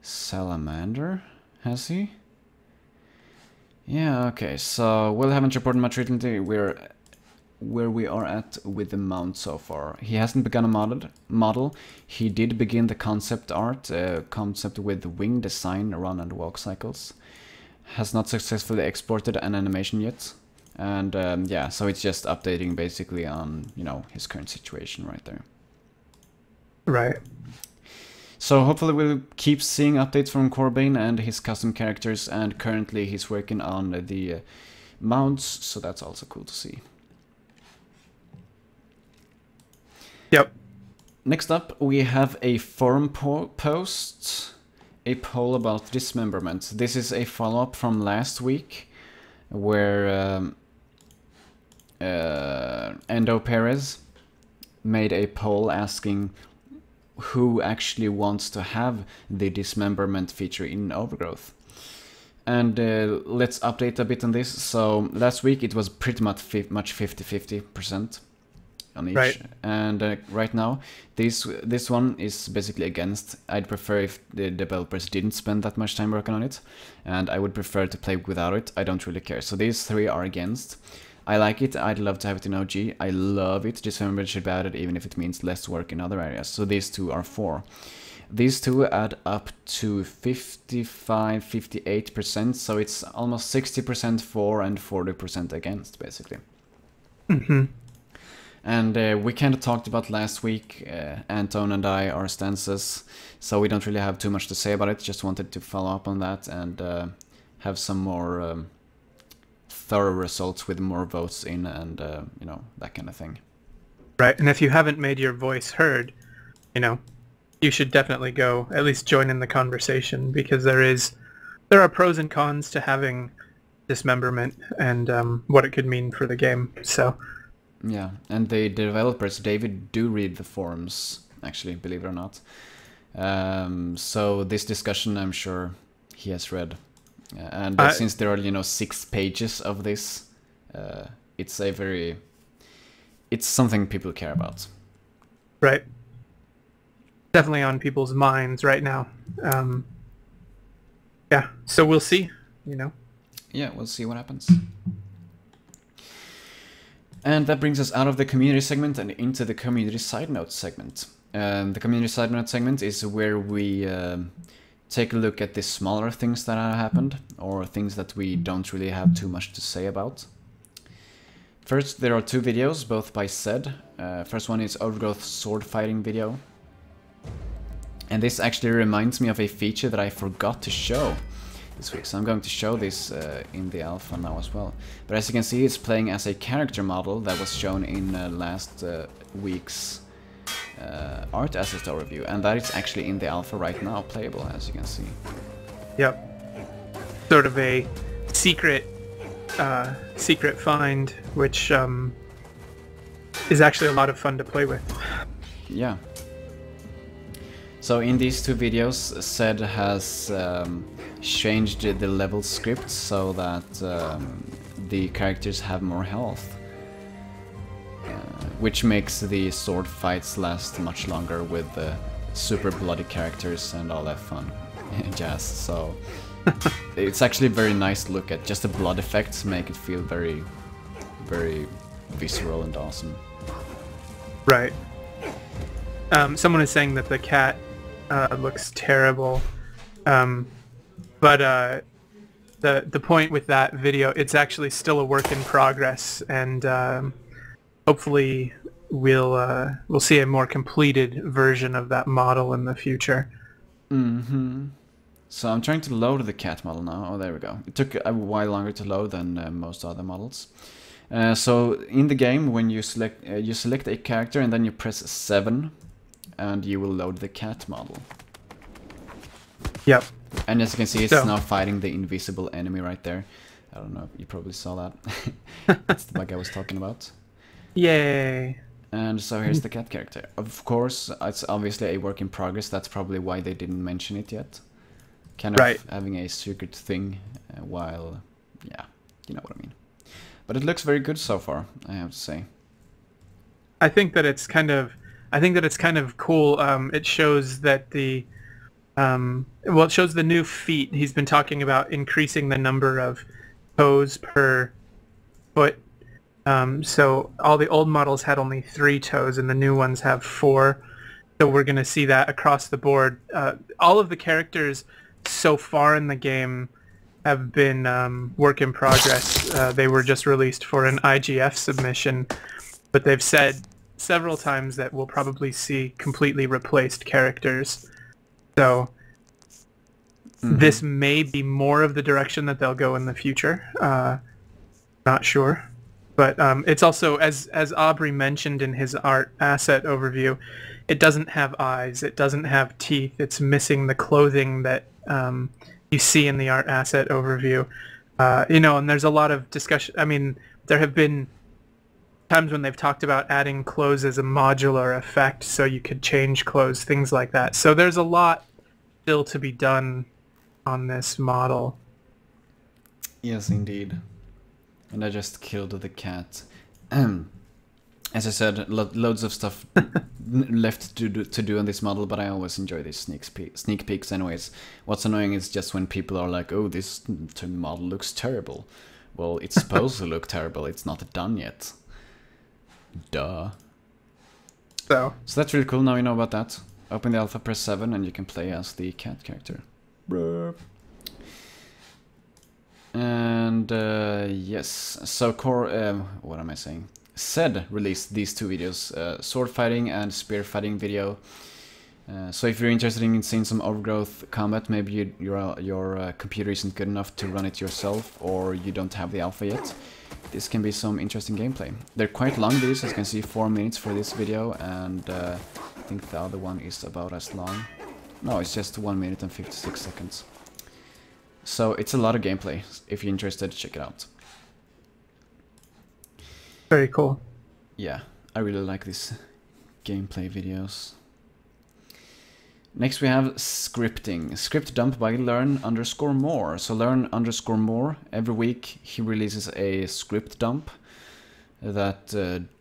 salamander, has he? Yeah, okay, so Will haven't reported much recently. We're where we are at with the mount so far. He hasn't begun a model. He did begin the concept art, concept with wing design, run and walk cycles. Has not successfully exported an animation yet. And yeah, so it's just updating basically on, you know, his current situation right there. Right. So hopefully we'll keep seeing updates from Corbane and his custom characters, and currently he's working on the mounts, so that's also cool to see. Yep. Next up we have a forum post, a poll about dismemberment. This is a follow-up from last week, where Endo Perez made a poll asking who actually wants to have the dismemberment feature in Overgrowth. And let's update a bit on this. So last week it was pretty much 50-50% on each. Right. And right now this one is basically against. I'd prefer if the developers didn't spend that much time working on it, and I would prefer to play without it. I don't really care. So these three are against. I like it, I'd love to have it in OG, I love it, dismemberment should be added even if it means less work in other areas. So these two are for. These two add up to 55-58%, so it's almost 60% for and 40% against, basically. Mm-hmm. And we kind of talked about last week, Anton and I, our stances, so we don't really have too much to say about it, just wanted to follow up on that and have some more thorough results with more votes in and, you know, that kind of thing. Right, and if you haven't made your voice heard, you know, you should definitely go, at least join in the conversation, because there are pros and cons to having dismemberment and what it could mean for the game, so... Yeah, and the developers, David, do read the forums, actually, believe it or not. So this discussion, I'm sure he has read. And since there are, you know, 6 pages of this, it's something people care about. Right. Definitely on people's minds right now. Yeah, so we'll see, you know. Yeah, we'll see what happens. And that brings us out of the community segment and into the community side note segment. The community side note segment is where we take a look at the smaller things that have happened, or things that we don't really have too much to say about. First, there are 2 videos, both by Zed. First one is Overgrowth sword fighting video. And this actually reminds me of a feature that I forgot to show this week, so I'm going to show this in the alpha now as well. But as you can see, it's playing as a character model that was shown in last week's art asset overview, and that is actually in the alpha right now, playable, as you can see. Yep. Sort of a secret find, which is actually a lot of fun to play with. Yeah. So in these 2 videos, Zed has changed the level script so that the characters have more health. Which makes the sword fights last much longer with super bloody characters and all that fun jazz. So it's actually very nice to look at. Just the blood effects make it feel very, very visceral and awesome. Right. Someone is saying that the cat looks terrible, but the point with that video, it's actually still a work in progress, and hopefully we'll see a more completed version of that model in the future. Mm-hmm. So I'm trying to load the cat model now. Oh, there we go. It took a while longer to load than most other models. So in the game, when you select a character and then you press 7, and you will load the cat model. Yep. And as you can see, it's now fighting the invisible enemy right there. I don't know, you probably saw that. That's the bug I was talking about. Yay! And so here's the cat character. Of course, it's obviously a work in progress. That's probably why they didn't mention it yet. Kind of having a secret thing while, yeah, you know what I mean. But it looks very good so far, I have to say. I think that it's kind of cool. It shows that the well, it shows the new feet. He's been talking about increasing the number of toes per foot. So all the old models had only 3 toes, and the new ones have 4. So we're going to see that across the board. All of the characters so far in the game have been work in progress. They were just released for an IGF submission, but they've said several times that we'll probably see completely replaced characters. So this may be more of the direction that they'll go in the future. Not sure. But it's also, as Aubrey mentioned in his art asset overview, it doesn't have eyes, it doesn't have teeth, it's missing the clothing that you see in the art asset overview. You know, and there's a lot of discussion. I mean, there have been times when they've talked about adding clothes as a modular effect so you could change clothes, things like that. So there's a lot still to be done on this model. Yes, indeed. And I just killed the cat. As I said, loads of stuff left to do on this model, but I always enjoy these sneak peeks anyways. What's annoying is just when people are like, oh, this model looks terrible. Well, it's supposed to look terrible, it's not done yet. Duh. So that's really cool, now you know about that. Open the alpha, press 7, and you can play as the cat character. Bruh. And yes, so what am I saying? Zed released these 2 videos, sword fighting and spear fighting video. So if you're interested in seeing some overgrowth combat, maybe your computer isn't good enough to run it yourself, or you don't have the alpha yet, this can be some interesting gameplay. They're quite long videos, as you can see, 4 minutes for this video, and I think the other one is about as long. No, it's just 1 minute and 56 seconds. So it's a lot of gameplay. If you're interested, check it out. Very cool. Yeah, I really like these gameplay videos. Next we have scripting. Script dump by learn_more. So learn_more, every week he releases a script dump that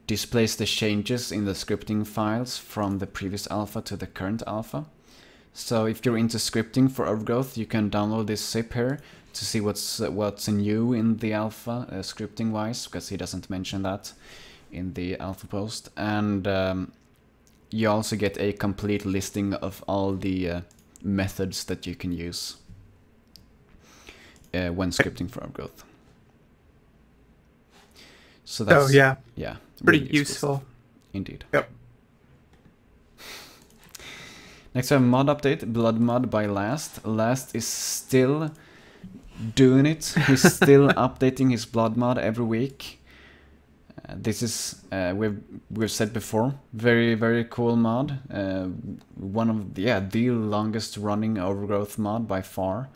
displays the changes in the scripting files from the previous alpha to the current alpha. So if you're into scripting for Overgrowth, you can download this zip here to see what's new in the alpha, scripting wise, because he doesn't mention that in the alpha post. And you also get a complete listing of all the methods that you can use when scripting for Overgrowth. So that's yeah, pretty really useful. Indeed. Yep. Next we have mod update, Blood Mod by Last. Last is still doing it. He's still updating his Blood Mod every week. This is we've said before, very cool mod. One of the longest running Overgrowth mod by far.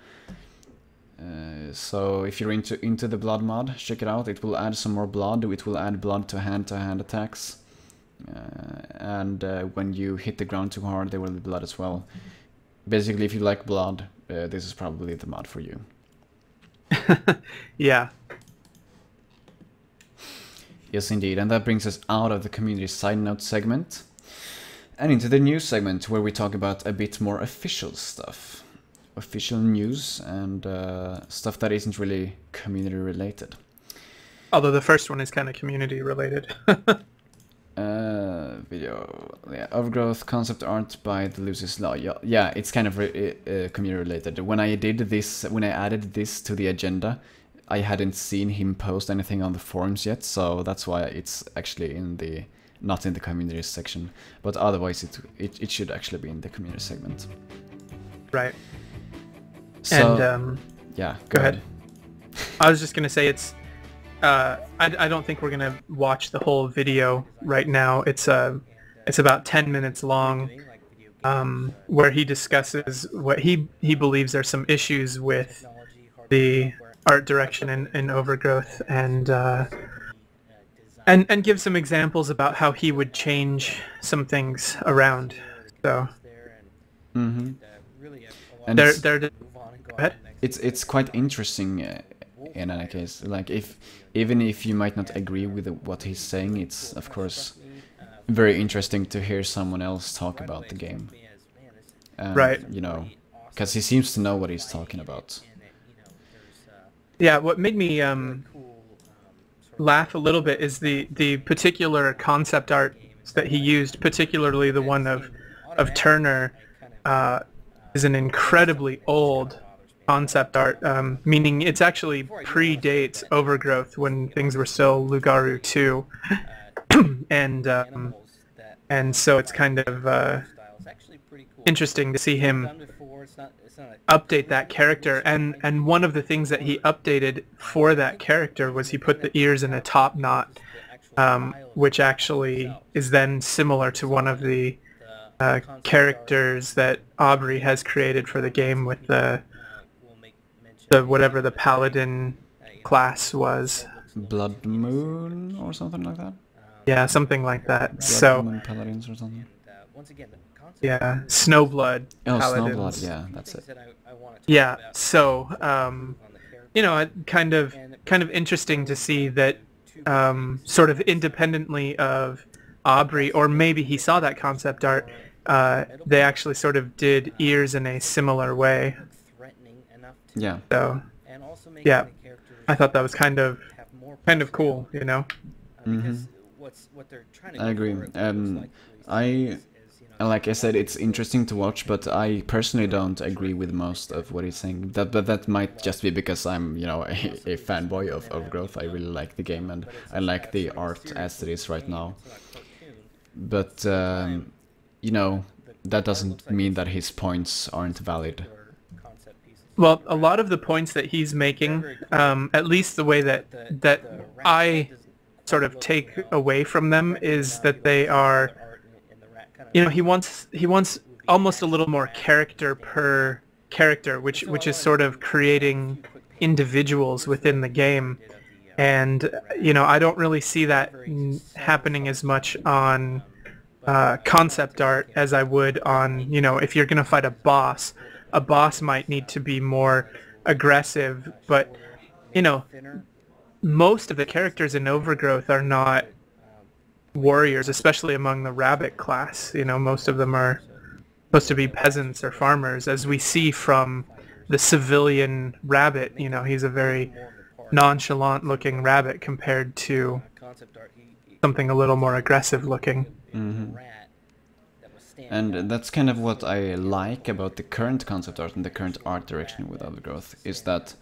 So if you're into the Blood Mod, check it out. It will add some more blood. It will add blood to hand attacks. And when you hit the ground too hard, there will be blood as well. Basically, if you like blood, this is probably the mod for you. Yeah. Yes, indeed. And that brings us out of the community side note segment And into the news segment, where we talk about a bit more official stuff. Official news and stuff that isn't really community related. Although the first one is kind of community related. Video, yeah, Overgrowth concept art by the Lucy's Law. Yeah, it's kind of community related. When I added this to the agenda, I hadn't seen him post anything on the forums yet, so that's why it's actually not in the community section. But otherwise, it should actually be in the community segment. Right. So, and yeah, go ahead. I was just gonna say it's. I don't think we're gonna watch the whole video right now. It's about 10 minutes long, where he discusses what he believes are some issues with the art direction in Overgrowth, and give some examples about how he would change some things around. So. Mm-hmm. And go ahead. It's quite interesting in any case. Like even if you might not agree with what he's saying, it's of course very interesting to hear someone else talk about the game. Right. You know, because he seems to know what he's talking about. Yeah, what made me laugh a little bit is the particular concept art that he used, particularly the one of Turner, is an incredibly old concept art, meaning it's actually predates Overgrowth when things were still Lugaru 2, and so it's kind of interesting to see him update that character, and one of the things that he updated for that character was he put the ears in a top knot, which actually is then similar to one of the characters that Aubrey has created for the game with the whatever the paladin class was. Blood Moon or something like that? Yeah, something like that. Blood Moon Paladins or something? Yeah, Snowblood Paladins. Paladins. Snowblood, yeah, that's it. Yeah, so, you know, kind of interesting to see that sort of independently of Aubrey, or maybe he saw that concept art, they actually sort of did ears in a similar way. Yeah. So, yeah, I thought that was kind of cool, you know. Mm-hmm. I agree. Like I said, it's interesting to watch, but I personally don't agree with most of what he's saying. But that might just be because I'm, you know, a fanboy of Overgrowth. I really like the game and I like the art as it is right now. But you know, that doesn't mean that his points aren't valid. Well, a lot of the points that he's making, at least the way that I sort of take away from them, is that they are, you know, he wants almost a little more character per character, which is sort of creating individuals within the game. And, you know, I don't really see that happening as much on concept art as I would on, you know, if you're going to fight a boss might need to be more aggressive, but, you know, most of the characters in Overgrowth are not warriors, especially among the rabbit class. You know, most of them are supposed to be peasants or farmers, as we see from the civilian rabbit. You know, he's a very nonchalant looking rabbit compared to something a little more aggressive looking. Mm-hmm. And that's kind of what I like about the current concept art and the current art direction with Overgrowth, is that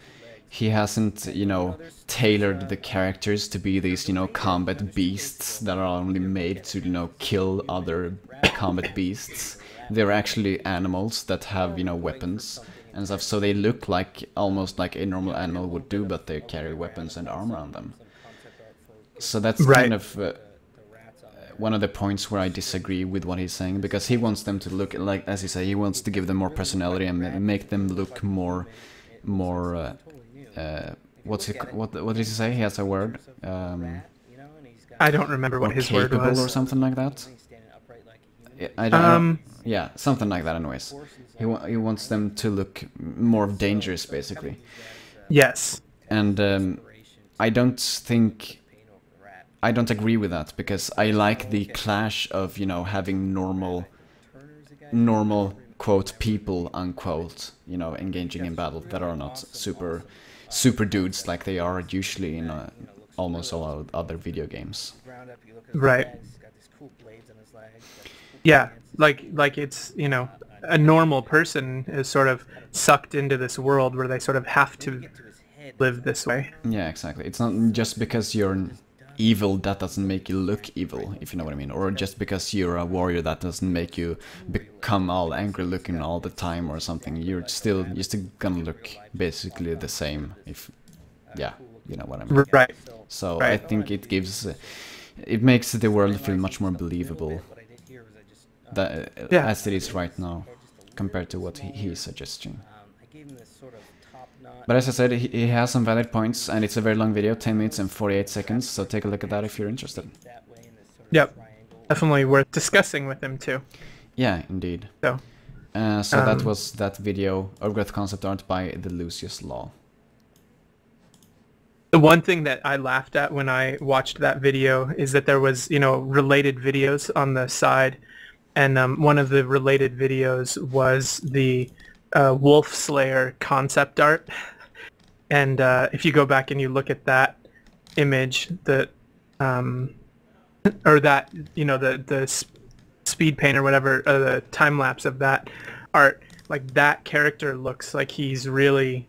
he hasn't, you know, tailored the characters to be these, you know, combat beasts that are only made to, you know, kill other combat beasts. They're actually animals that have, you know, weapons and stuff, so they look like almost like a normal animal would do, but they carry weapons and armor on them. So that's kind of one of the points where I disagree with what he's saying, because he wants them to look like, as you say, he wants to give them more personality and make them look more what did he say? He has a word. I don't remember what his word was. Capable or something like that. I don't. Yeah, something like that. Anyways, he wants them to look more dangerous, basically. Yes. And I don't think I don't agree with that, because I like the clash of, you know, having normal quote people unquote, you know, engaging in battle that are not super dudes like they are usually in almost all other video games. Right. Yeah, like it's, you know, a normal person is sort of sucked into this world where they sort of have to live this way. Yeah, exactly. It's not just because you're evil that doesn't make you look evil, if you know what I mean, or just because you're a warrior that doesn't make you become all angry looking all the time or something. You're still gonna look basically the same, if, yeah, you know what I mean. Right. So Right. I think it makes the world feel much more believable that, Yeah. as it is right now, compared to what he's suggesting. But as I said, he has some valid points, and it's a very long video, 10 minutes and 48 seconds, so take a look at that if you're interested. Yep. Definitely worth discussing with him too. Yeah, indeed. So that was that video, Overgrowth concept art by the Lucius Law. the one thing that I laughed at when I watched that video is that there was, you know, related videos on the side, and one of the related videos was the Wolf Slayer concept art. And if you go back and you look at that image, that or that, you know, the speed paint or whatever, the time lapse of that art, like that character looks like he's really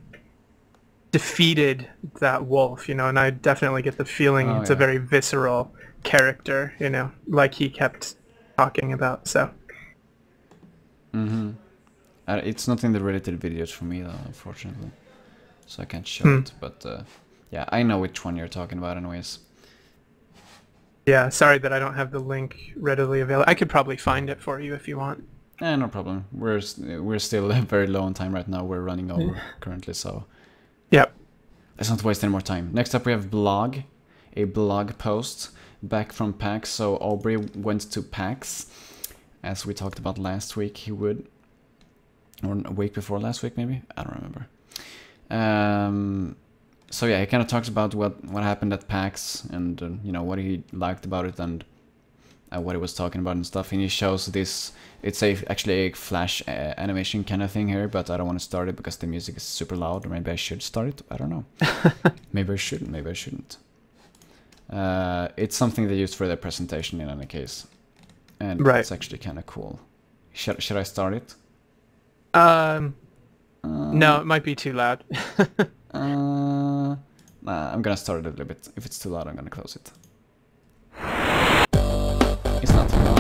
defeated that wolf, you know, and I definitely get the feeling it's a very visceral character, you know, like he kept talking about. So it's not in the related videos for me though, unfortunately, so I can't show it, but yeah, I know which one you're talking about anyways. Yeah, sorry that I don't have the link readily available. I could probably find it for you if you want. No problem. We're still very low on time right now. We're running over currently, so Yep. let's not waste any more time. Next up we have a blog post back from PAX. So Aubrey went to PAX, as we talked about last week he would, or a week before last week maybe, I don't remember. So yeah, he kind of talks about what happened at PAX, and you know, what he liked about it, and what he was talking about and stuff. And he shows this, it's actually a flash animation kind of thing here, but I don't want to start it because the music is super loud. Or maybe I should start it, I don't know. Maybe I shouldn't, maybe I shouldn't. It's something they used for their presentation in any case, and it's actually kind of cool. Should I start it? No, it might be too loud. Nah, I'm gonna start it a little bit. If it's too loud, I'm gonna close it. It's not too loud.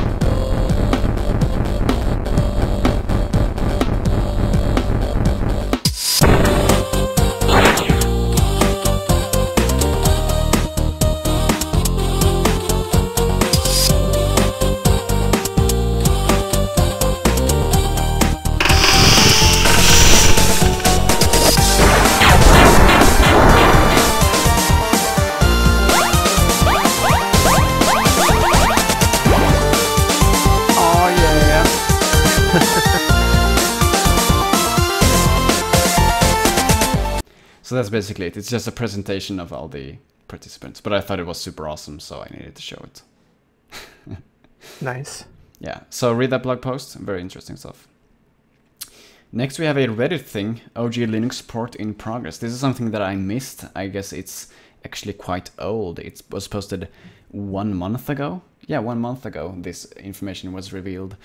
So that's basically it. It's just a presentation of all the participants, but I thought it was super awesome, so I needed to show it. Nice. Yeah, so read that blog post. Very interesting stuff. Next we have a Reddit thing, OG Linux port in progress. This is something that I missed. I guess it's actually quite old. It was posted 1 month ago. Yeah, 1 month ago this information was revealed.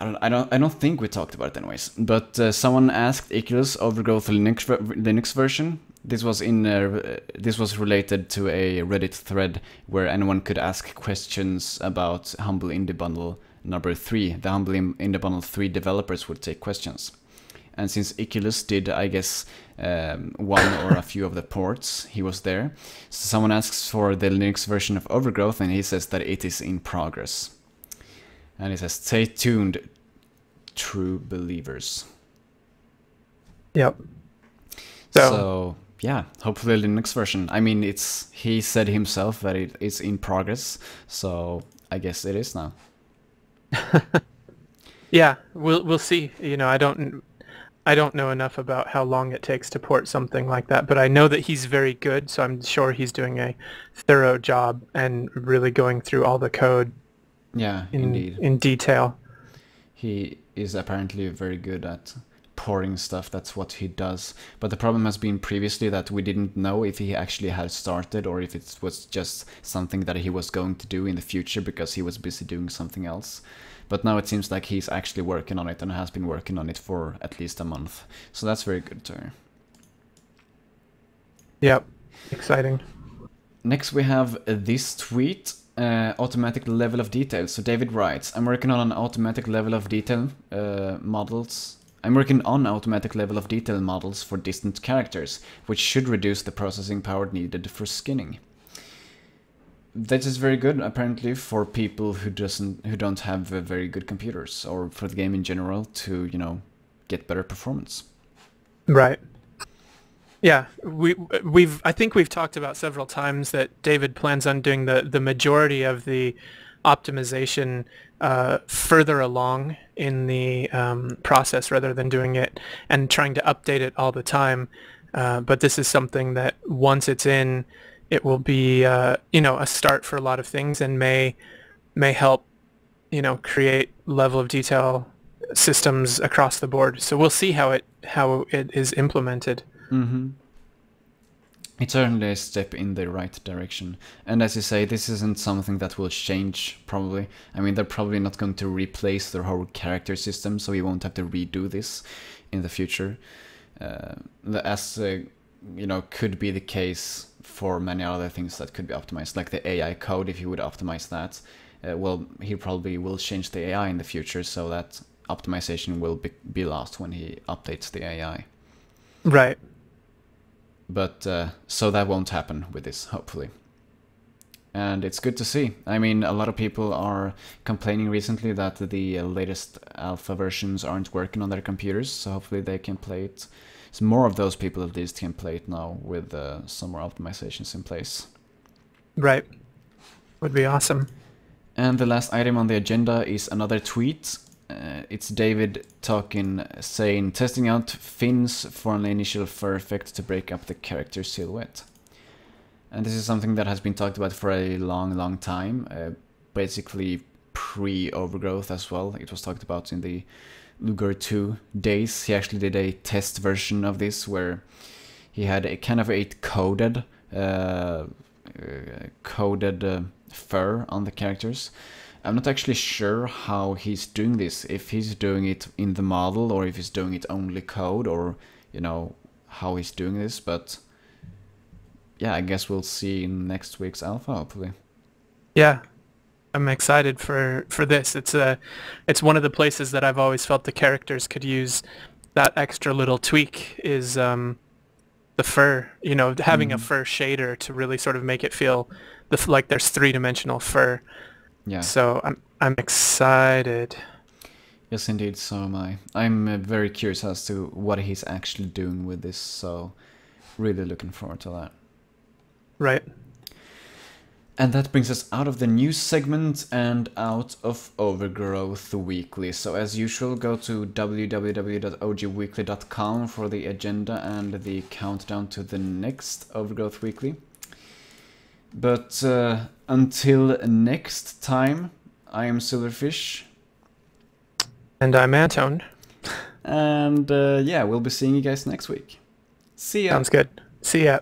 I don't think we talked about it anyways. But someone asked Icarus Overgrowth Linux version. This was this was related to a Reddit thread where anyone could ask questions about Humble Indie Bundle number 3. The Humble Indie Bundle 3 developers would take questions. And since Icarus did, I guess, one or a few of the ports, he was there. So someone asks for the Linux version of Overgrowth, and he says that it is in progress. And he says, stay tuned, true believers. Yep. So yeah, hopefully Linux version. I mean, he said himself that it is in progress, so I guess it is now. Yeah, we'll see. You know, I don't know enough about how long it takes to port something like that, but I know that he's very good, so I'm sure he's doing a thorough job and really going through all the code Yeah, indeed. in detail. He is apparently very good at pouring stuff. That's what he does. But the problem has been previously that we didn't know if he actually had started or if it was just something that he was going to do in the future because he was busy doing something else. But now it seems like he's actually working on it and has been working on it for at least a month. So that's very good to hear. Yep, exciting. Next we have this tweet. Automatic level of detail. So David writes, I'm working on an automatic level of detail models. I'm working on automatic level of detail models for distant characters, which should reduce the processing power needed for skinning. That is very good, apparently, for people who don't have very good computers, or for the game in general, to, you know, get better performance. Right. Yeah, I think we've talked about several times that David plans on doing the majority of the optimization further along in the process rather than doing it and trying to update it all the time. But this is something that once it's in, it will be you know, a start for a lot of things and may help, you know, create level of detail systems across the board. So we'll see how it is implemented. Mm-hmm. It's certainly a step in the right direction. And as you say, this isn't something that will change, probably. I mean, they're probably not going to replace their whole character system, so we won't have to redo this in the future. As, you know, could be the case for many other things that could be optimized, like the AI code, if you would optimize that. Well, he probably will change the AI in the future, so that optimization will be lost when he updates the AI. Right. But so that won't happen with this, hopefully. And it's good to see. I mean, a lot of people are complaining recently that the latest alpha versions aren't working on their computers, so hopefully they can play it. So more of those people at least can play it now with some more optimizations in place. Right. Would be awesome. And the last item on the agenda is another tweet. It's David talking, saying, testing out fins for an initial fur effect to break up the character silhouette. And this is something that has been talked about for a long time, basically pre-Overgrowth as well. It was talked about in the Luger 2 days. He actually did a test version of this where he had a kind of a coded fur on the characters. I'm not actually sure how he's doing this, if he's doing it in the model or if he's doing it only code, or, you know, how he's doing this, but yeah, I guess we'll see in next week's alpha, hopefully. Yeah, I'm excited for this. It's one of the places that I've always felt the characters could use that extra little tweak is the fur, you know, having a fur shader to really sort of make it feel like there's three-dimensional fur. Yeah. So I'm excited. Yes, indeed, so am I. I'm very curious as to what he's actually doing with this, so really looking forward to that. Right. And that brings us out of the news segment and out of Overgrowth Weekly. So as usual, go to www.ogweekly.com for the agenda and the countdown to the next Overgrowth Weekly. But until next time, I am Silverfish. And I'm Anton. And yeah, we'll be seeing you guys next week. See ya. Sounds good. See ya.